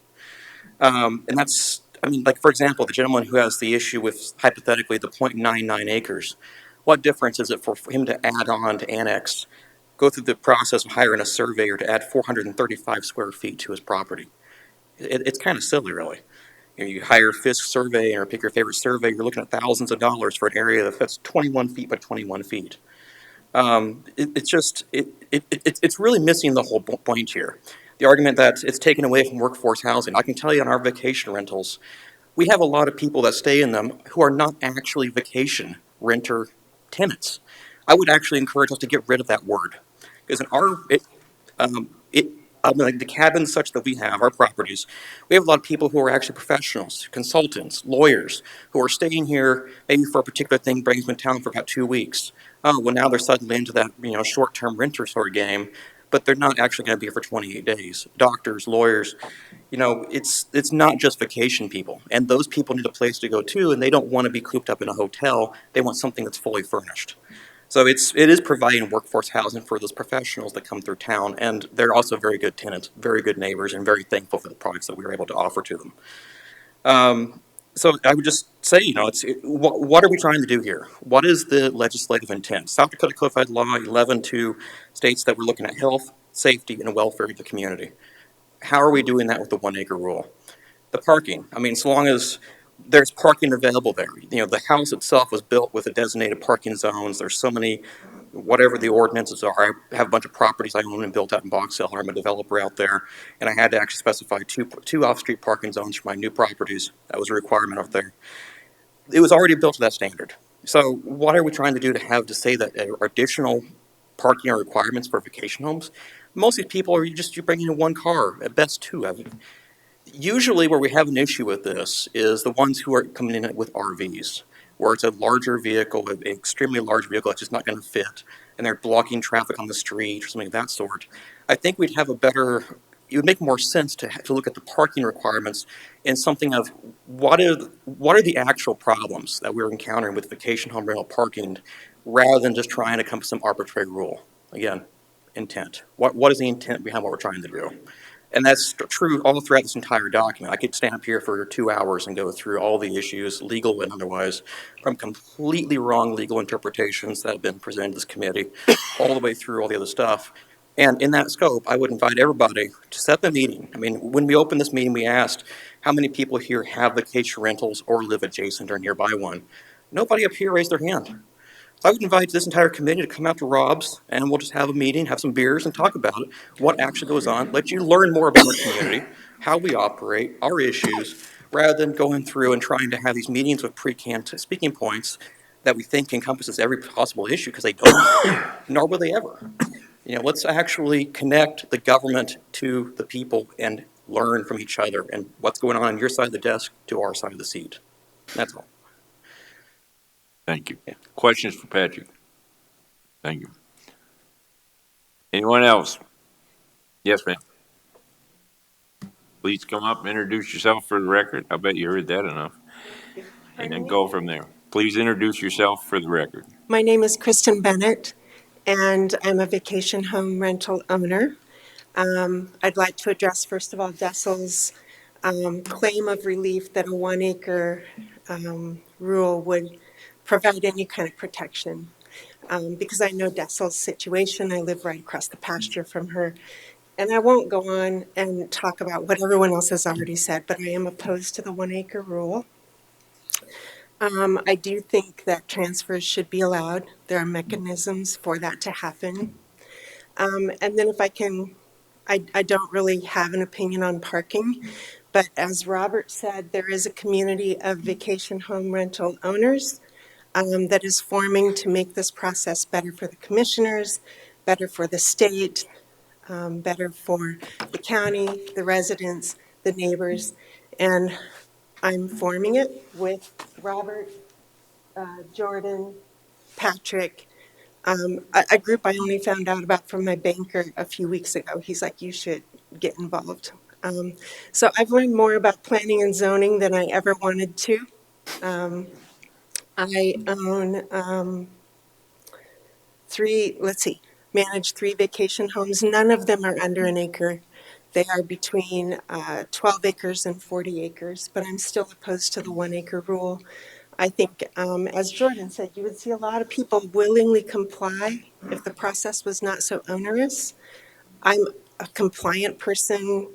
And that's, like, for example, the gentleman who has the issue with, hypothetically, the 0.99 acres. What difference is it for him to add on, to annex, go through the process of hiring a surveyor to add 435 square feet to his property? It's kind of silly, really. You hire Fisk Survey or pick your favorite survey, you're looking at thousands of dollars for an area that's 21 feet by 21 feet. It's really missing the whole point here. The argument that it's taken away from workforce housing. I can tell you on our vacation rentals, we have a lot of people that stay in them who are not actually vacation renter tenants. I would actually encourage us to get rid of that word. Because like the cabins such that we have, our properties, we have a lot of people who are actually professionals, consultants, lawyers, who are staying here maybe for a particular thing, brings them in town for about 2 weeks. Oh, well, now they're suddenly into that short-term renter sort of game, but they're not actually going to be here for 28 days. Doctors, lawyers, it's not just vacation people, and those people need a place to go too, and they don't want to be cooped up in a hotel. They want something that's fully furnished. So it is providing workforce housing for those professionals that come through town, and they're also very good tenants, very good neighbors, and very thankful for the products that we were able to offer to them. So I would just say, what are we trying to do here? What is the legislative intent? South Dakota Codified Law 11.2 states that we're looking at health, safety, and welfare of the community. How are we doing that with the 1 acre rule? The parking, so long as there's parking available there. The house itself was built with a designated parking zones. There's so many, whatever the ordinances are. I have a bunch of properties I own and built out in Box Elder. I'm a developer out there, and I had to actually specify two off-street parking zones for my new properties. That was a requirement out there. It was already built to that standard. So what are we trying to do to say that additional parking requirements for vacation homes? Most of these people you bring in one car, at best two. Usually where we have an issue with this is the ones who are coming in with RVs, where it's a larger vehicle, an extremely large vehicle that's just not going to fit, and they're blocking traffic on the street or something of that sort. I think it would make more sense to look at the parking requirements in something of what are the actual problems that we're encountering with vacation home rental parking, rather than just trying to come up with some arbitrary rule. Again, intent. What is the intent behind what we're trying to do? And that's true all throughout this entire document. I could stand up here for 2 hours and go through all the issues, legal and otherwise, from completely wrong legal interpretations that have been presented to this committee, all the way through all the other stuff. And in that scope, I would invite everybody to set the meeting. When we opened this meeting, we asked how many people here have vacation rentals or live adjacent or nearby one. Nobody up here raised their hand. So I would invite this entire committee to come out to Rob's, and we'll just have a meeting, have some beers, and talk about it, what actually goes on, let you learn more about our community, how we operate, our issues, rather than going through and trying to have these meetings with pre-canned speaking points that we think encompasses every possible issue, because they don't, nor will they ever. Let's actually connect the government to the people and learn from each other and what's going on your side of the desk to our side of the seat. That's all. Thank you. Questions for Patrick? Thank you. Anyone else? Yes, ma'am. Please come up and introduce yourself for the record. I bet you heard that enough. And then go from there. Please introduce yourself for the record. My name is Kristen Bennett, and I'm a vacation home rental owner. I'd like to address, first of all, Dessel's claim of relief that a 1 acre rule would provide any kind of protection. Because I know Dessel's situation, I live right across the pasture from her. And I won't go on and talk about what everyone else has already said, but I am opposed to the 1 acre rule. I do think that transfers should be allowed. There are mechanisms for that to happen. And then if I can, I don't really have an opinion on parking, but as Robert said, there is a community of vacation home rental owners that is forming to make this process better for the commissioners, better for the state, better for the county, the residents, the neighbors. And I'm forming it with Robert, Jordan, Patrick, a group I only found out about from my banker a few weeks ago. He's like, you should get involved. So I've learned more about planning and zoning than I ever wanted to. I own manage 3 vacation homes. None of them are under an acre. They are between 12 acres and 40 acres, but I'm still opposed to the 1 acre rule. I think, as Jordan said, you would see a lot of people willingly comply if the process was not so onerous. I'm a compliant person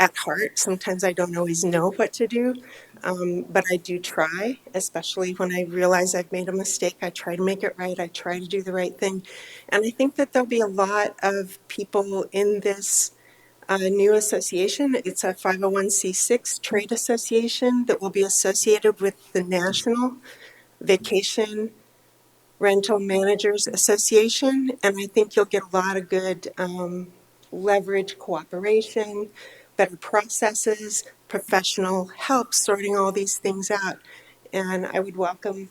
at heart. Sometimes I don't always know what to do, but I do try, especially when I realize I've made a mistake. I try to make it right. I try to do the right thing. And I think that there'll be a lot of people in this new association. It's a 501c6 trade association that will be associated with the National Vacation Rental Managers Association, and I think you'll get a lot of good leverage, cooperation, better processes, professional help sorting all these things out. And I would welcome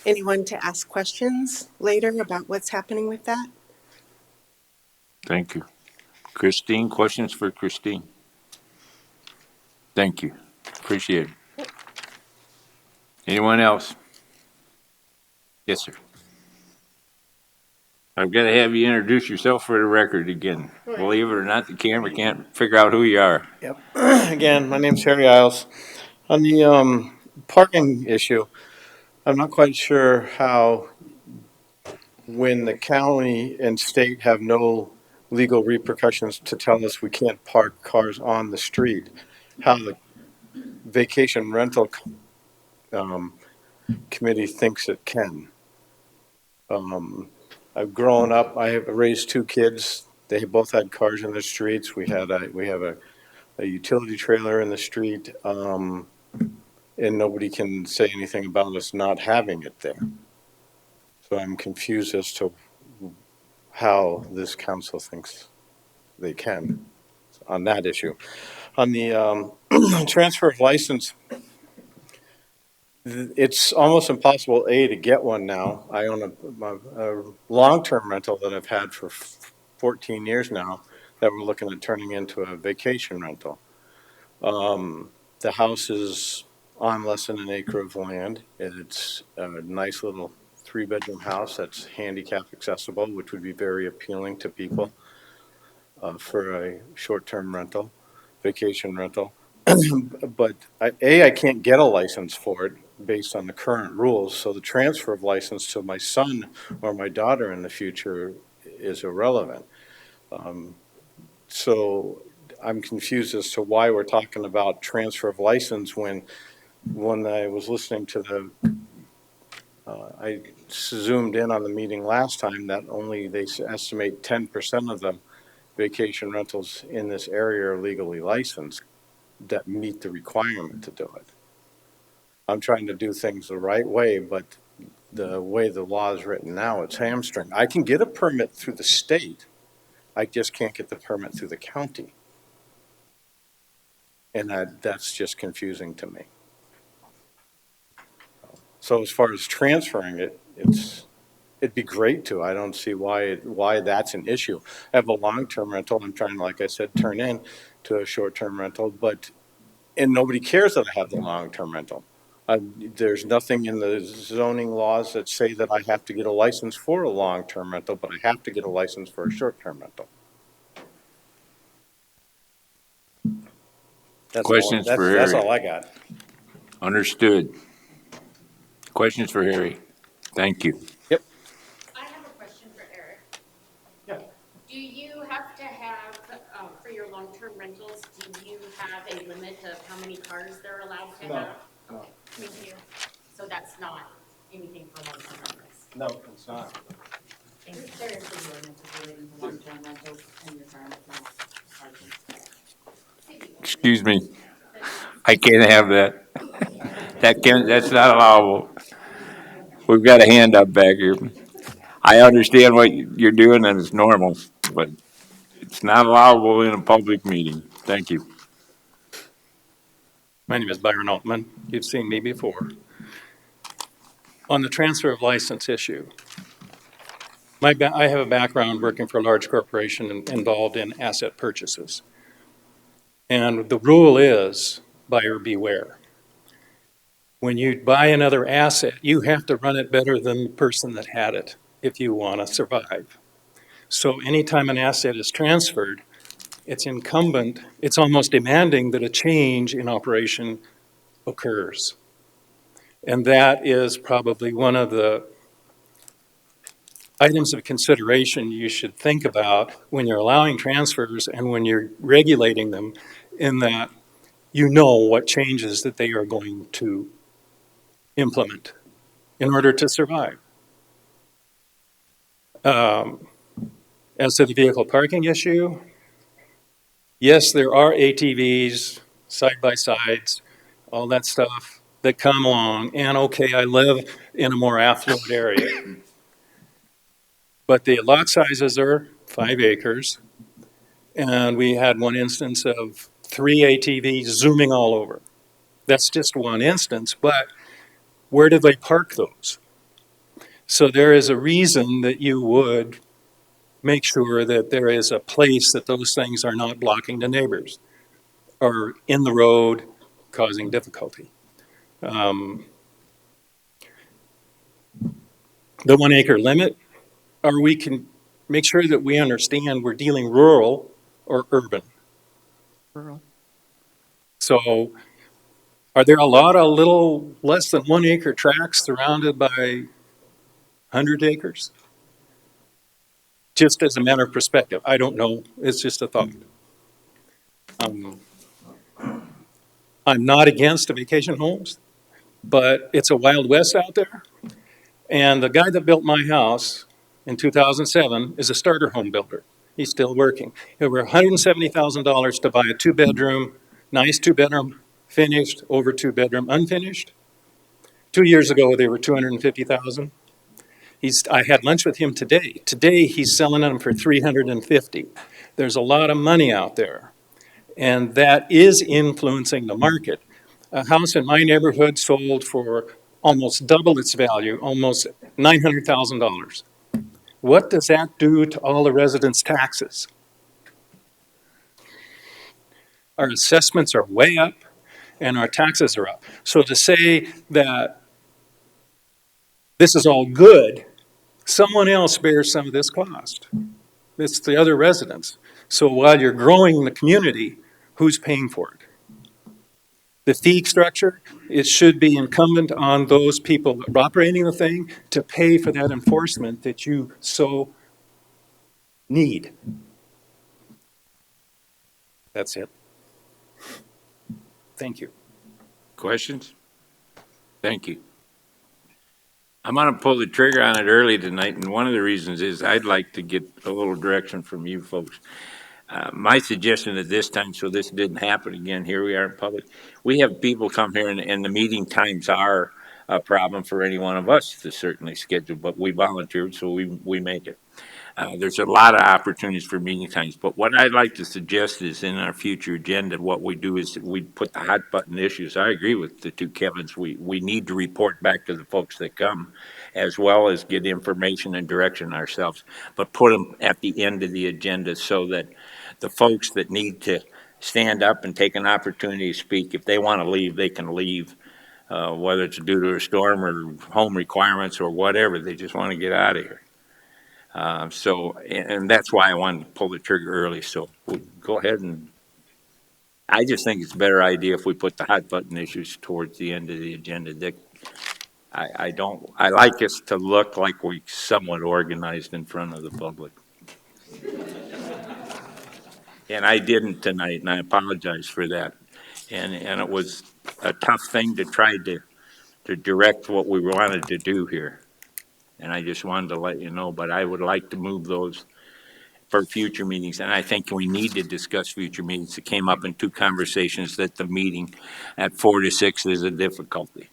anyone to ask questions later about what's happening with that. Thank you. Christine, questions for Christine? Thank you. Appreciate it. Anyone else? Yes, sir. I've got to have you introduce yourself for the record again. Believe it or not, the camera can't figure out who you are. Yep. Again, my name's Harry Isles. On the parking issue, I'm not quite sure how, when the county and state have no legal repercussions to tell us we can't park cars on the street, how the vacation rental committee thinks it can. I've grown up, I have raised 2 kids. They both had cars in the streets. We have a utility trailer in the street, and nobody can say anything about us not having it there. So I'm confused as to how this council thinks they can on that issue. On the transfer of license, it's almost impossible, to get one now. I own a long-term rental that I've had for 14 years now that we're looking at turning into a vacation rental. The house is on less than an acre of land. It's a nice little 3-bedroom house that's handicap accessible, which would be very appealing to people for a short-term rental, vacation rental. But I can't get a license for it based on the current rules, so the transfer of license to my son or my daughter in the future is irrelevant. So I'm confused as to why we're talking about transfer of license when I was listening to I zoomed in on the meeting last time that only they estimate 10% of the vacation rentals in this area are legally licensed that meet the requirement to do it. I'm trying to do things the right way, but the way the law is written now, it's hamstring. I can get a permit through the state. I just can't get the permit through the county. And that's just confusing to me. So as far as transferring it, it'd be great to. I don't see why that's an issue. I have a long-term rental I'm trying, like I said, turn in to a short-term rental, and nobody cares that I have the long-term rental. There's nothing in the zoning laws that say that I have to get a license for a long-term rental, but I have to get a license for a short-term rental. Questions for That's Harry? all I got. Understood. Questions for Harry? Thank you. Yep. I have a question for Eric. Yeah. Do you have to have, for your long-term rentals, do you have a limit of how many cars they're allowed to have? No. Okay, thank you. So that's not anything for long-term rentals? No, it's not. Thank you. There is a limit relating to long-term rentals and your current parking. Excuse me. I can't have that. That's not allowable. We've got a hand up back here. I understand what you're doing and it's normal, but it's not allowable in a public meeting. Thank you. My name is Byron Altman. You've seen me before. On the transfer of license issue, I have a background working for a large corporation involved in asset purchases. And the rule is buyer beware. When you buy another asset, you have to run it better than the person that had it if you want to survive. So anytime an asset is transferred, it's incumbent, it's almost demanding that a change in operation occurs. And that is probably one of the items of consideration you should think about when you're allowing transfers and when you're regulating them, in that you know what changes that they are going to implement in order to survive. As to the vehicle parking issue, yes, there are ATVs, side-by-sides, all that stuff that come along. And okay, I live in a more affluent area. But the lot sizes are 5 acres. And we had one instance of 3 ATVs zooming all over. That's just one instance, but where do they park those? So there is a reason that you would make sure that there is a place that those things are not blocking the neighbors or in the road causing difficulty. The 1 acre limit, or we can make sure that we understand we're dealing rural or urban. Rural. So are there a lot of little less than 1 acre tracts surrounded by 100 acres? Just as a matter of perspective, I don't know. It's just a thought. I'm not against the vacation homes, but it's a Wild West out there. And the guy that built my house in 2007 is a starter home builder. He's still working. It were $170,000 to buy a 2-bedroom, nice 2-bedroom, finished, over 2-bedroom, unfinished. 2 years ago, they were $250,000. I had lunch with him today. Today, he's selling them for $350,000. There's a lot of money out there, and that is influencing the market. A house in my neighborhood sold for almost double its value, almost $900,000. What does that do to all the residents' taxes? Our assessments are way up, and our taxes are up. So to say that this is all good, someone else bears some of this cost. It's the other residents. So while you're growing the community, who's paying for it? The fee structure, it should be incumbent on those people that are operating the thing to pay for that enforcement that you so need. That's it. Thank you. Questions? Thank you. I'm going to pull the trigger on it early tonight, and one of the reasons is I'd like to get a little direction from you folks. My suggestion at this time, so this didn't happen again, here we are in public, we have people come here, and the meeting times are a problem for any one of us to certainly schedule, but we volunteered, so we make it. There's a lot of opportunities for meeting times, but what I'd like to suggest is in our future agenda, what we do is we put the hot button issues. I agree with the two Kevins. We need to report back to the folks that come, as well as get information and direction ourselves, but put them at the end of the agenda so that the folks that need to stand up and take an opportunity to speak, if they want to leave, they can leave. Whether it's due to a storm or home requirements or whatever, they just want to get out of here. And that's why I wanted to pull the trigger early. So we'll go ahead and I just think it's a better idea if we put the hot button issues towards the end of the agenda. Dick, I like us to look like we somewhat organized in front of the public. And I didn't tonight, and I apologize for that. And it was a tough thing to try to direct what we wanted to do here. And I just wanted to let you know, but I would like to move those for future meetings, and I think we need to discuss future meetings. It came up in two conversations that the meeting at 4 to 6 is a difficulty.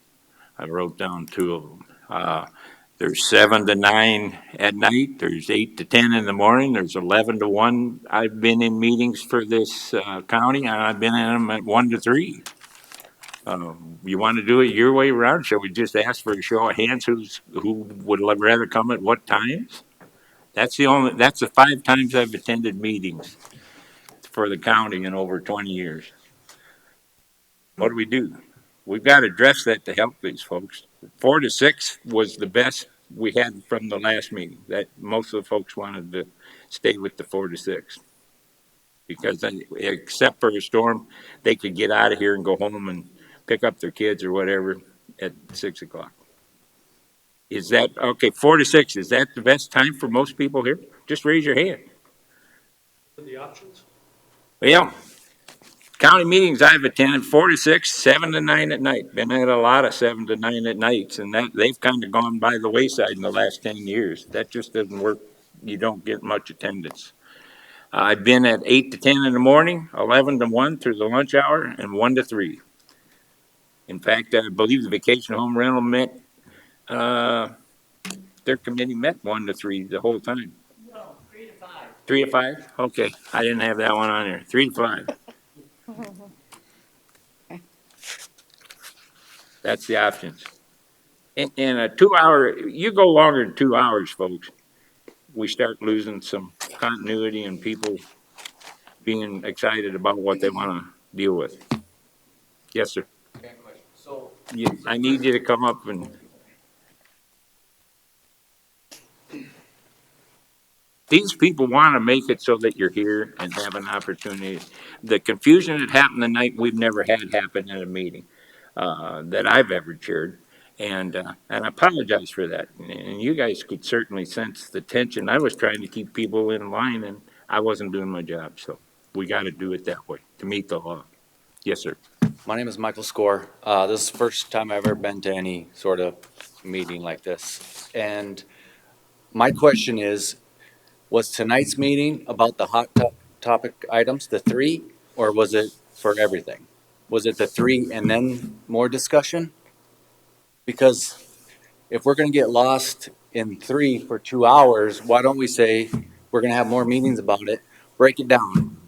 I wrote down two of them. There's 7 to 9 at night, there's 8 to 10 in the morning, there's 11 to 1. I've been in meetings for this county, and I've been in them at 1 to 3. You want to do it your way around? Shall we just ask for a show of hands who would rather come at what times? That's the 5 times I've attended meetings for the county in over 20 years. What do we do? We've got to address that to help these folks. 4 to 6 was the best we had from the last meeting. That most of the folks wanted to stay with the 4 to 6. Because then, except for a storm, they could get out of here and go home and pick up their kids or whatever at 6 o'clock. Is that, okay, 4 to 6, is that the best time for most people here? Just raise your hand. The options? Well, county meetings I've attended 4 to 6, 7 to 9 at night. Been at a lot of 7 to 9 at nights, and that they've kind of gone by the wayside in the last 10 years. That just doesn't work. You don't get much attendance. I've been at 8 to 10 in the morning, 11 to 1 through the lunch hour, and 1 to 3. In fact, I believe the vacation home rental met, their committee met 1 to 3 the whole time. No, 3 to 5. 3 to 5? Okay, I didn't have that one on there. 3 to 5. That's the options. In a 2 hour, you go longer than 2 hours, folks, we start losing some continuity and people being excited about what they want to deal with. Yes, sir. So I need you to come up and. These people want to make it so that you're here and have an opportunity. The confusion that happened tonight, we've never had happen in a meeting that I've ever chaired. And I apologize for that. And you guys could certainly sense the tension. I was trying to keep people in line, and I wasn't doing my job. So we got to do it that way to meet the law. Yes, sir. my name is Michael Score. This is the first time I've ever been to any sort of meeting like this. And my question is, was tonight's meeting about the hot topic items, the 3, or was it for everything? Was it the 3 and then more discussion? Because if we're going to get lost in 3 for 2 hours, why don't we say we're going to have more meetings about it, break it down.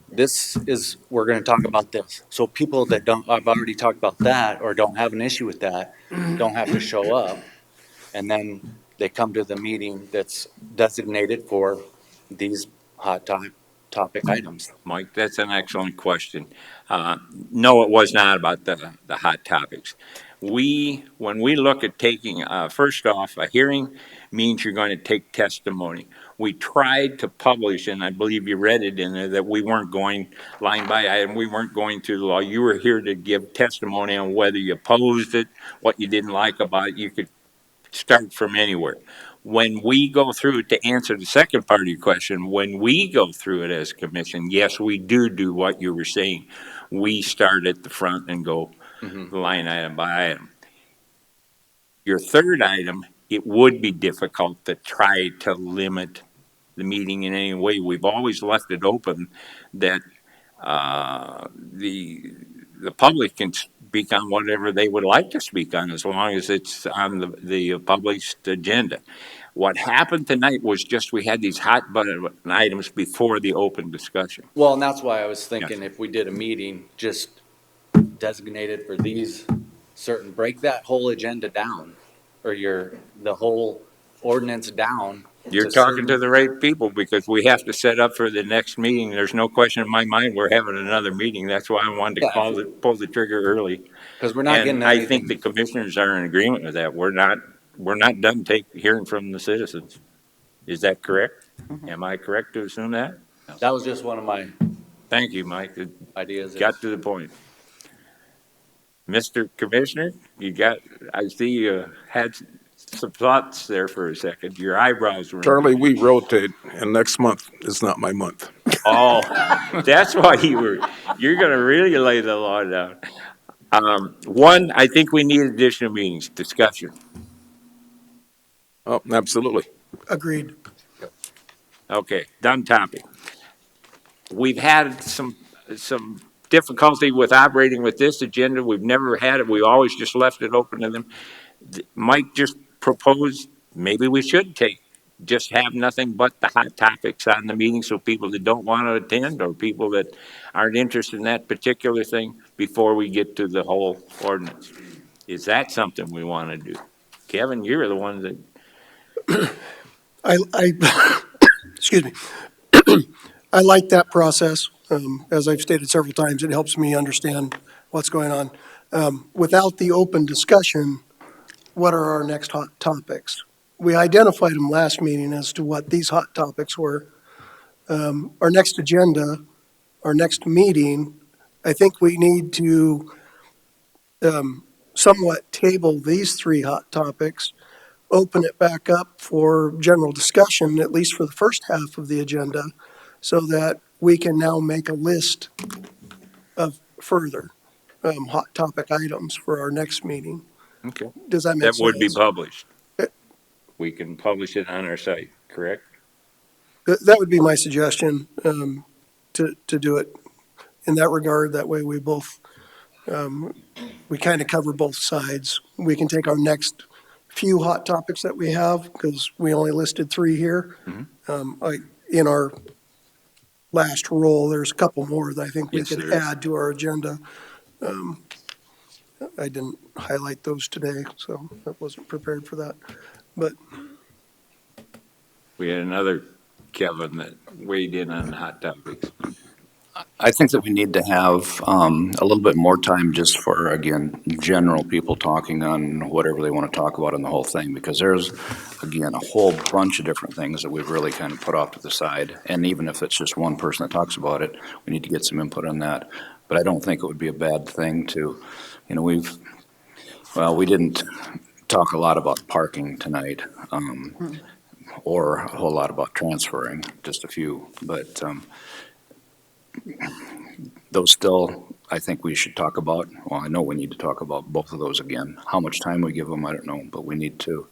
We're going to talk about this. So people that I've already talked about that or don't have an issue with that, don't have to show up. And then they come to the meeting that's designated for these hot topic items. Mike, that's an excellent question. No, it was not about the hot topics. When we look at taking, first off, a hearing means you're going to take testimony. We tried to publish, and I believe you read it in there, that we weren't going line by item, we weren't going through the law. You were here to give testimony on whether you opposed it, what you didn't like about it. You could start from anywhere. When we go through it, to answer the second part of your question, when we go through it as a commission, yes, we do what you were saying. We start at the front and go line item by item. Your third item, it would be difficult to try to limit the meeting in any way. We've always left it open that the the public can speak on whatever they would like to speak on, as long as it's on the published agenda. What happened tonight was just we had these hot button items before the open discussion. Well, and that's why I was thinking if we did a meeting, just designated for these certain, break that whole agenda down, or the whole ordinance down. You're talking to the right people, because we have to set up for the next meeting. There's no question in my mind we're having another meeting. That's why I wanted to pull the trigger early. Because we're not getting And I think anything. the commissioners are in agreement with that. We're not done hearing from the citizens. Is that correct? Am I correct to assume that? That was just one of my Thank you, Mike. ideas. Got to the point. Mr. Commissioner, I see you had some thoughts there for a second. Your eyebrows were. Charlie, we rotate, and next month is not my month. Oh, that's why you're going to really lay the law down. One, I think we need additional meetings, discussion. Oh, absolutely. Agreed. Okay, done topic. We've had some difficulty with operating with this agenda. We've never had it. We always just left it open to them. Mike just proposed maybe we should just have nothing but the hot topics on the meeting, so people that don't want to attend or people that aren't interested in that particular thing before we get to the whole ordinance. Is that something we want to do? Kevin, you're the one that. I excuse me. I like that process. As I've stated several times, it helps me understand what's going on. Without the open discussion, what are our next hot topics? We identified them last meeting as to what these hot topics were. Our next agenda, our next meeting, I think we need to somewhat table these three hot topics, open it back up for general discussion, at least for the first half of the agenda, so that we can now make a list of further hot topic items for our next meeting. Okay. Does that make sense? That would be published. We can publish it on our site, correct? That would be my suggestion, to do it in that regard. That way we both, we kind of cover both sides. We can take our next few hot topics that we have, because we only listed three here. In our last roll, there's a couple more that I think we could add to our agenda. I didn't highlight those today, so I wasn't prepared for that. But we had another Kevin that weighed in on hot topics. I think that we need to have a little bit more time just for, again, general people talking on whatever they want to talk about in the whole thing, because there's, again, a whole bunch of different things that we've really kind of put off to the side. And even if it's just one person that talks about it, we need to get some input on that. But I don't think it would be a bad thing to, we didn't talk a lot about parking tonight, or a whole lot about transferring, just a few, but those still, I think we should talk about. Well, I know we need to talk about both of those again. How much time we give them, I don't know, but we need to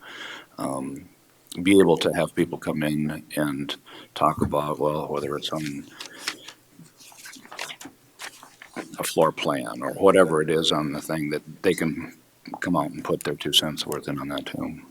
be able to have people come in and talk about, well, whether it's on a floor plan or whatever it is on the thing, that they can come out and put their 2 cents worth in on that too.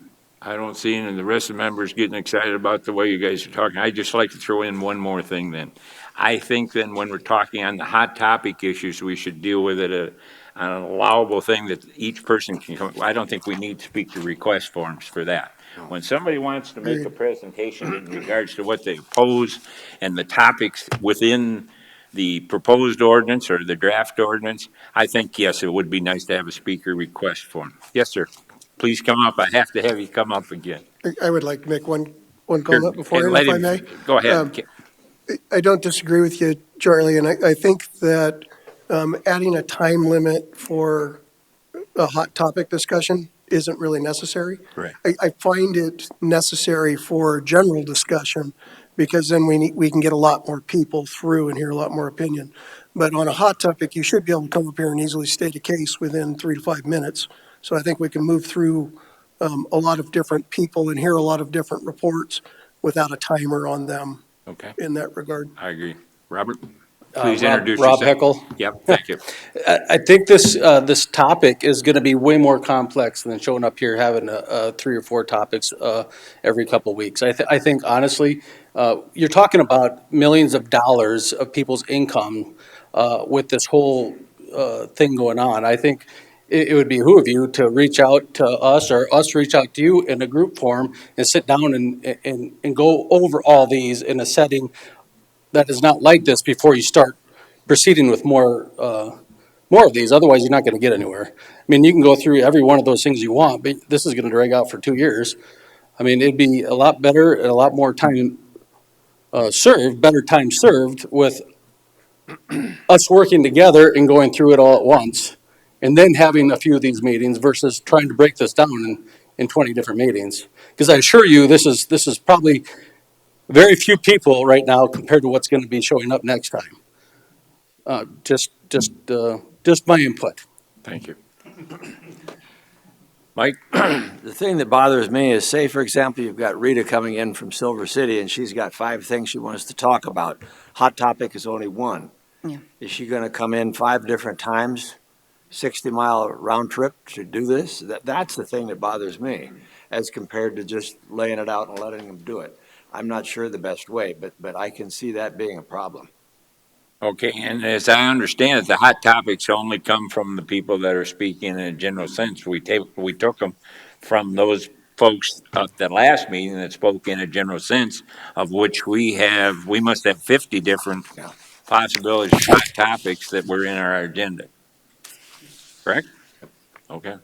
I don't see any of the rest of the members getting excited about the way you guys are talking. I'd just like to throw in one more thing then. I think then when we're talking on the hot topic issues, we should deal with it on an allowable thing that each person can come. I don't think we need to speak to request forms for that. When somebody wants to make a presentation in regards to what they oppose and the topics within the proposed ordinance or the draft ordinance, I think, yes, it would be nice to have a speaker request form. Yes, sir. Please come up. I have to have you come up again. I would like to make one comment before, if I may. Go ahead. I don't disagree with you, Charlie, and I think that adding a time limit for a hot topic discussion isn't really necessary. Right. I find it necessary for general discussion, because then we can get a lot more people through and hear a lot more opinion. But on a hot topic, you should be able to come up here and easily state a case within 3 to 5 minutes. So I think we can move through a lot of different people and hear a lot of different reports without a timer on them. Okay. In that regard. I agree. Robert? Please introduce Rob yourself. Heckel. Yep, thank you. I think this topic is going to be way more complex than showing up here having 3 or 4 topics every couple of weeks. I think honestly, you're talking about millions of dollars of people's income with this whole thing going on. I think it would behoove you to reach out to us or us reach out to you in a group form and sit down and go over all these in a setting that is not like this before you start proceeding with more of these. Otherwise, you're not going to get anywhere. I mean, you can go through every one of those things you want, but this is going to drag out for 2 years. I mean, it'd be a lot better and a lot more time better time served with us working together and going through it all at once, and then having a few of these meetings versus trying to break this down in 20 different meetings. Because I assure you, this is probably very few people right now compared to what's going to be showing up next time. Just my input. Thank you. Mike? The thing that bothers me is, say, for example, you've got Rita coming in from Silver City, and she's got 5 things she wants to talk about. Hot topic is only one. Yeah. Is she going to come in 5 different times, 60-mile round trip to do this? That's the thing that bothers me, as compared to just laying it out and letting them do it. I'm not sure the best way, but I can see that being a problem. Okay, and as I understand it, the hot topics only come from the people that are speaking in a general sense. We took them from those folks at the last meeting that spoke in a general sense, of which we must have 50 different possibilities of hot topics that were in our agenda. Correct? Okay.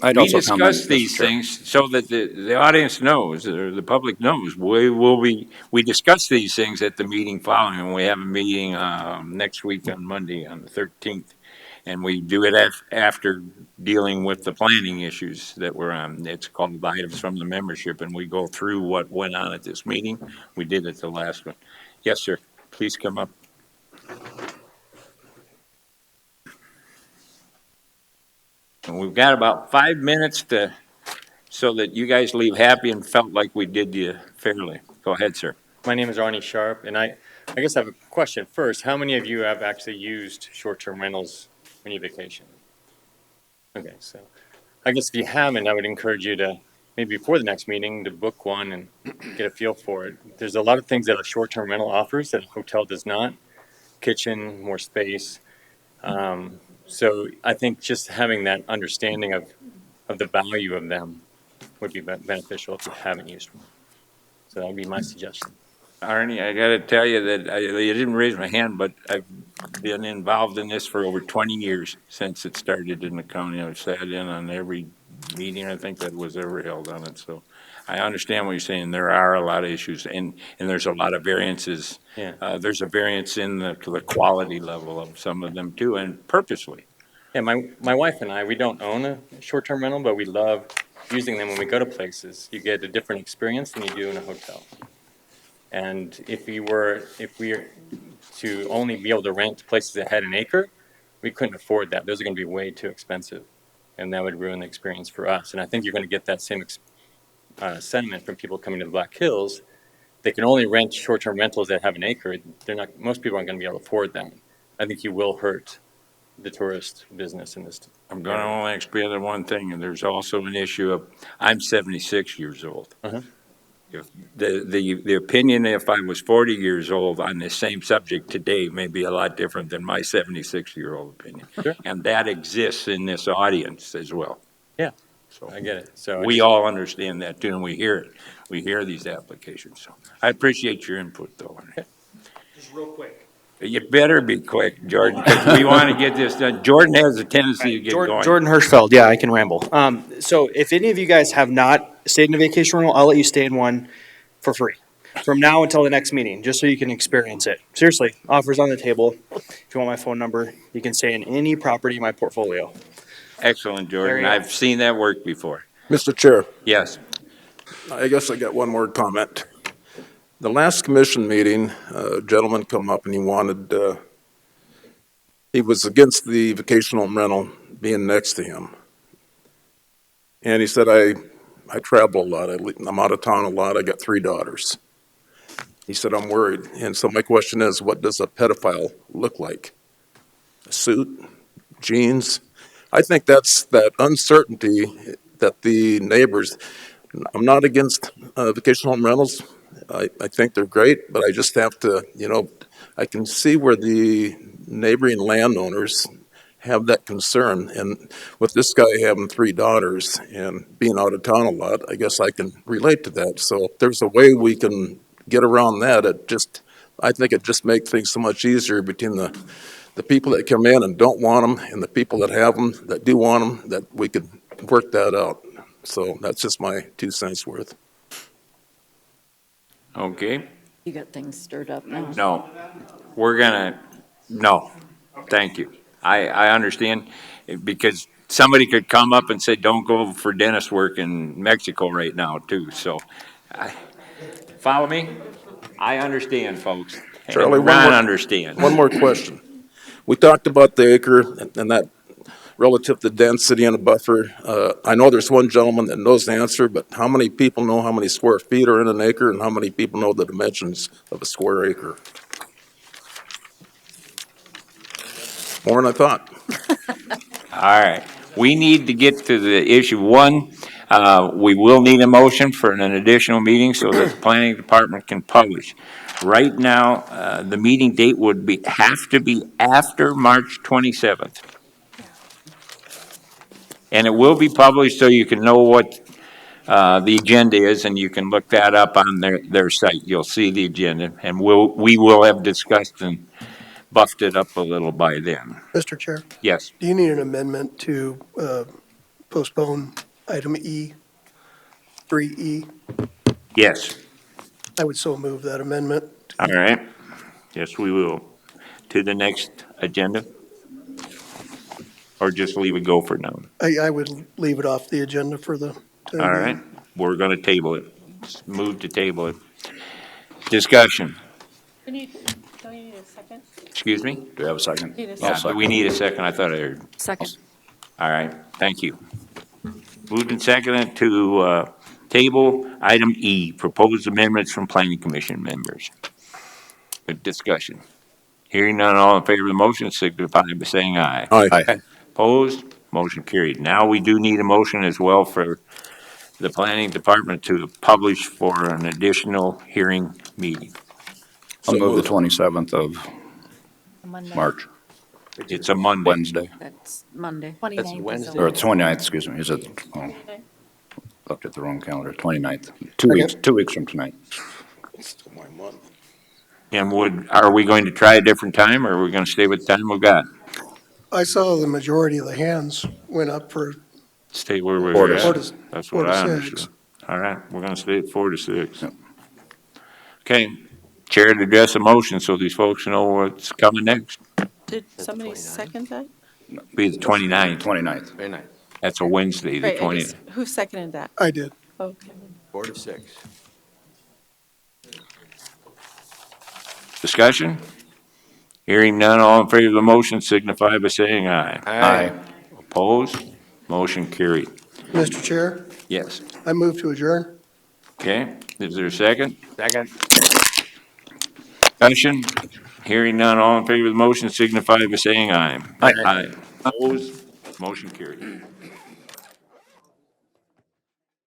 We discuss these things so that the audience knows, or the public knows. We discuss these things at the meeting following, and we have a meeting next week on Monday, on the 13th. And we do it after dealing with the planning issues that were on. It's called items from the membership, and we go through what went on at this meeting. We did it the last one. Yes, sir. Please come up. And we've got about 5 minutes so that you guys leave happy and felt like we did you fairly. Go ahead, sir. My name is Arnie Sharp, and I guess I have a question first. How many of you have actually used short-term rentals when you vacation? Okay, so I guess if you haven't, I would encourage you to, maybe before the next meeting, to book one and get a feel for it. There's a lot of things that a short-term rental offers that a hotel does not. Kitchen, more space. So I think just having that understanding of the value of them would be beneficial if you haven't used one. So that would be my suggestion. Arnie, I got to tell you that I didn't raise my hand, but I've been involved in this for over 20 years since it started in the county. I've sat in on every meeting I think that was ever held on it. So I understand what you're saying. There are a lot of issues, and there's a lot of variances. Yeah. There's a variance in the quality level of some of them too, and purposely. Yeah, my wife and I, we don't own a short-term rental, but we love using them when we go to places. You get a different experience than you do in a hotel. And if we were to only be able to rent places that had an acre, we couldn't afford that. Those are going to be way too expensive, and that would ruin the experience for us. And I think you're going to get that same sentiment from people coming to the Black Hills. They can only rent short-term rentals that have an acre. Most people aren't going to be able to afford that. I think you will hurt the tourist business in this. I'm going to only explain one thing, and there's also an issue of, I'm 76 years old. If the opinion, if I was 40 years old on the same subject today, may be a lot different than my 76-year-old opinion. Sure. And that exists in this audience as well. Yeah, so I get it. So we all understand that too, and we hear it. We hear these applications. So I appreciate your input, though. Just real quick. You better be quick, Jordan, because we want to get this done. Jordan has a tendency to get going. Jordan Hirschfeld, yeah, I can ramble. So if any of you guys have not stayed in a vacation rental, I'll let you stay in one for free from now until the next meeting, just so you can experience it. Seriously, offers on the table. If you want my phone number, you can stay in any property in my portfolio. Excellent, Jordan. I've seen that work before. Mr. Chair. Yes. I guess I got one more comment. The last commission meeting, a gentleman come up and he was against the vacational rental being next to him. And he said, I travel a lot. I'm out of town a lot. I got 3 daughters. He said, I'm worried. And so my question is, what does a pedophile look like? A suit, jeans? I think that's that uncertainty that the neighbors, I'm not against vacation home rentals. I think they're great, but I just have to, I can see where the neighboring landowners have that concern. And with this guy having 3 daughters and being out of town a lot, I guess I can relate to that. So if there's a way we can get around that, I think it just makes things so much easier between the people that come in and don't want them and the people that have them, that do want them, that we could work that out. So that's just my 2 cents worth. Okay? You got things stirred up now. No, no, thank you. I understand, because somebody could come up and say, don't go for dentist work in Mexico right now, too, so. Follow me? I understand, folks. Charlie, And Ron understands. one more question. We talked about the acre and that relative to density and a buffer. I know there's one gentleman that knows the answer, but how many people know how many square feet are in an acre and how many people know the dimensions of a square acre? More than I thought. All right, we need to get to the issue. One, we will need a motion for an additional meeting so that the planning department can publish. Right now, the meeting date would have to be after March 27th. And it will be published so you can know what the agenda is, and you can look that up on their site. You'll see the agenda, and we will have discussed and buffed it up a little by then. Mr. Chair, Yes. do you need an amendment to postpone item 3E? Yes. I would so move that amendment. All right. Yes, we will. To the next agenda? Or just leave it go for now? I would leave it off the agenda for the time All being. right. We're going to table it. Move to table it. Discussion. Don't you need a second? Excuse me? Do we have a second? Need a I'll second. Do we need a second? I thought I heard. Second. All right. Thank you. Moved and seconded to table item E, proposed amendments from planning commission members. Good discussion. Hearing none, all in favor of the motion signify by saying aye. Aye. Opposed? Motion carried. Now we do need a motion as well for the planning department to publish for an additional hearing meeting. I'll So move the moved. 27th of Monday. March, It's a Monday. Wednesday, That's Monday. That's 29th is Wednesday. or a 29th, excuse me, is it, oh, looked at the wrong calendar, 29th. Second. 2 weeks from tonight. It's still my month. And are we going to try a different time, or are we going to stay with the time we got? I saw the majority of the hands went up for Stay where we're 4 to at. 6. That's 4 what to I 6. understood. All right, we're going to stay at 4 to 6. Yep. Okay, Chair to address a motion so these folks know what's coming next. Did somebody second that? Be the 29th. 29th. Very nice. That's a Wednesday, the Right, 20th. who seconded that? I did. Okay. 4 to 6. Discussion? Hearing none, all in favor of the motion signify by saying aye. Aye. Opposed? Motion carried. Mr. Chair, Yes. I move to adjourn. Okay, is there a second? Second. Discussion? Hearing none, all in favor of the motion signify by saying aye. Aye. Aye. Opposed? Motion carried.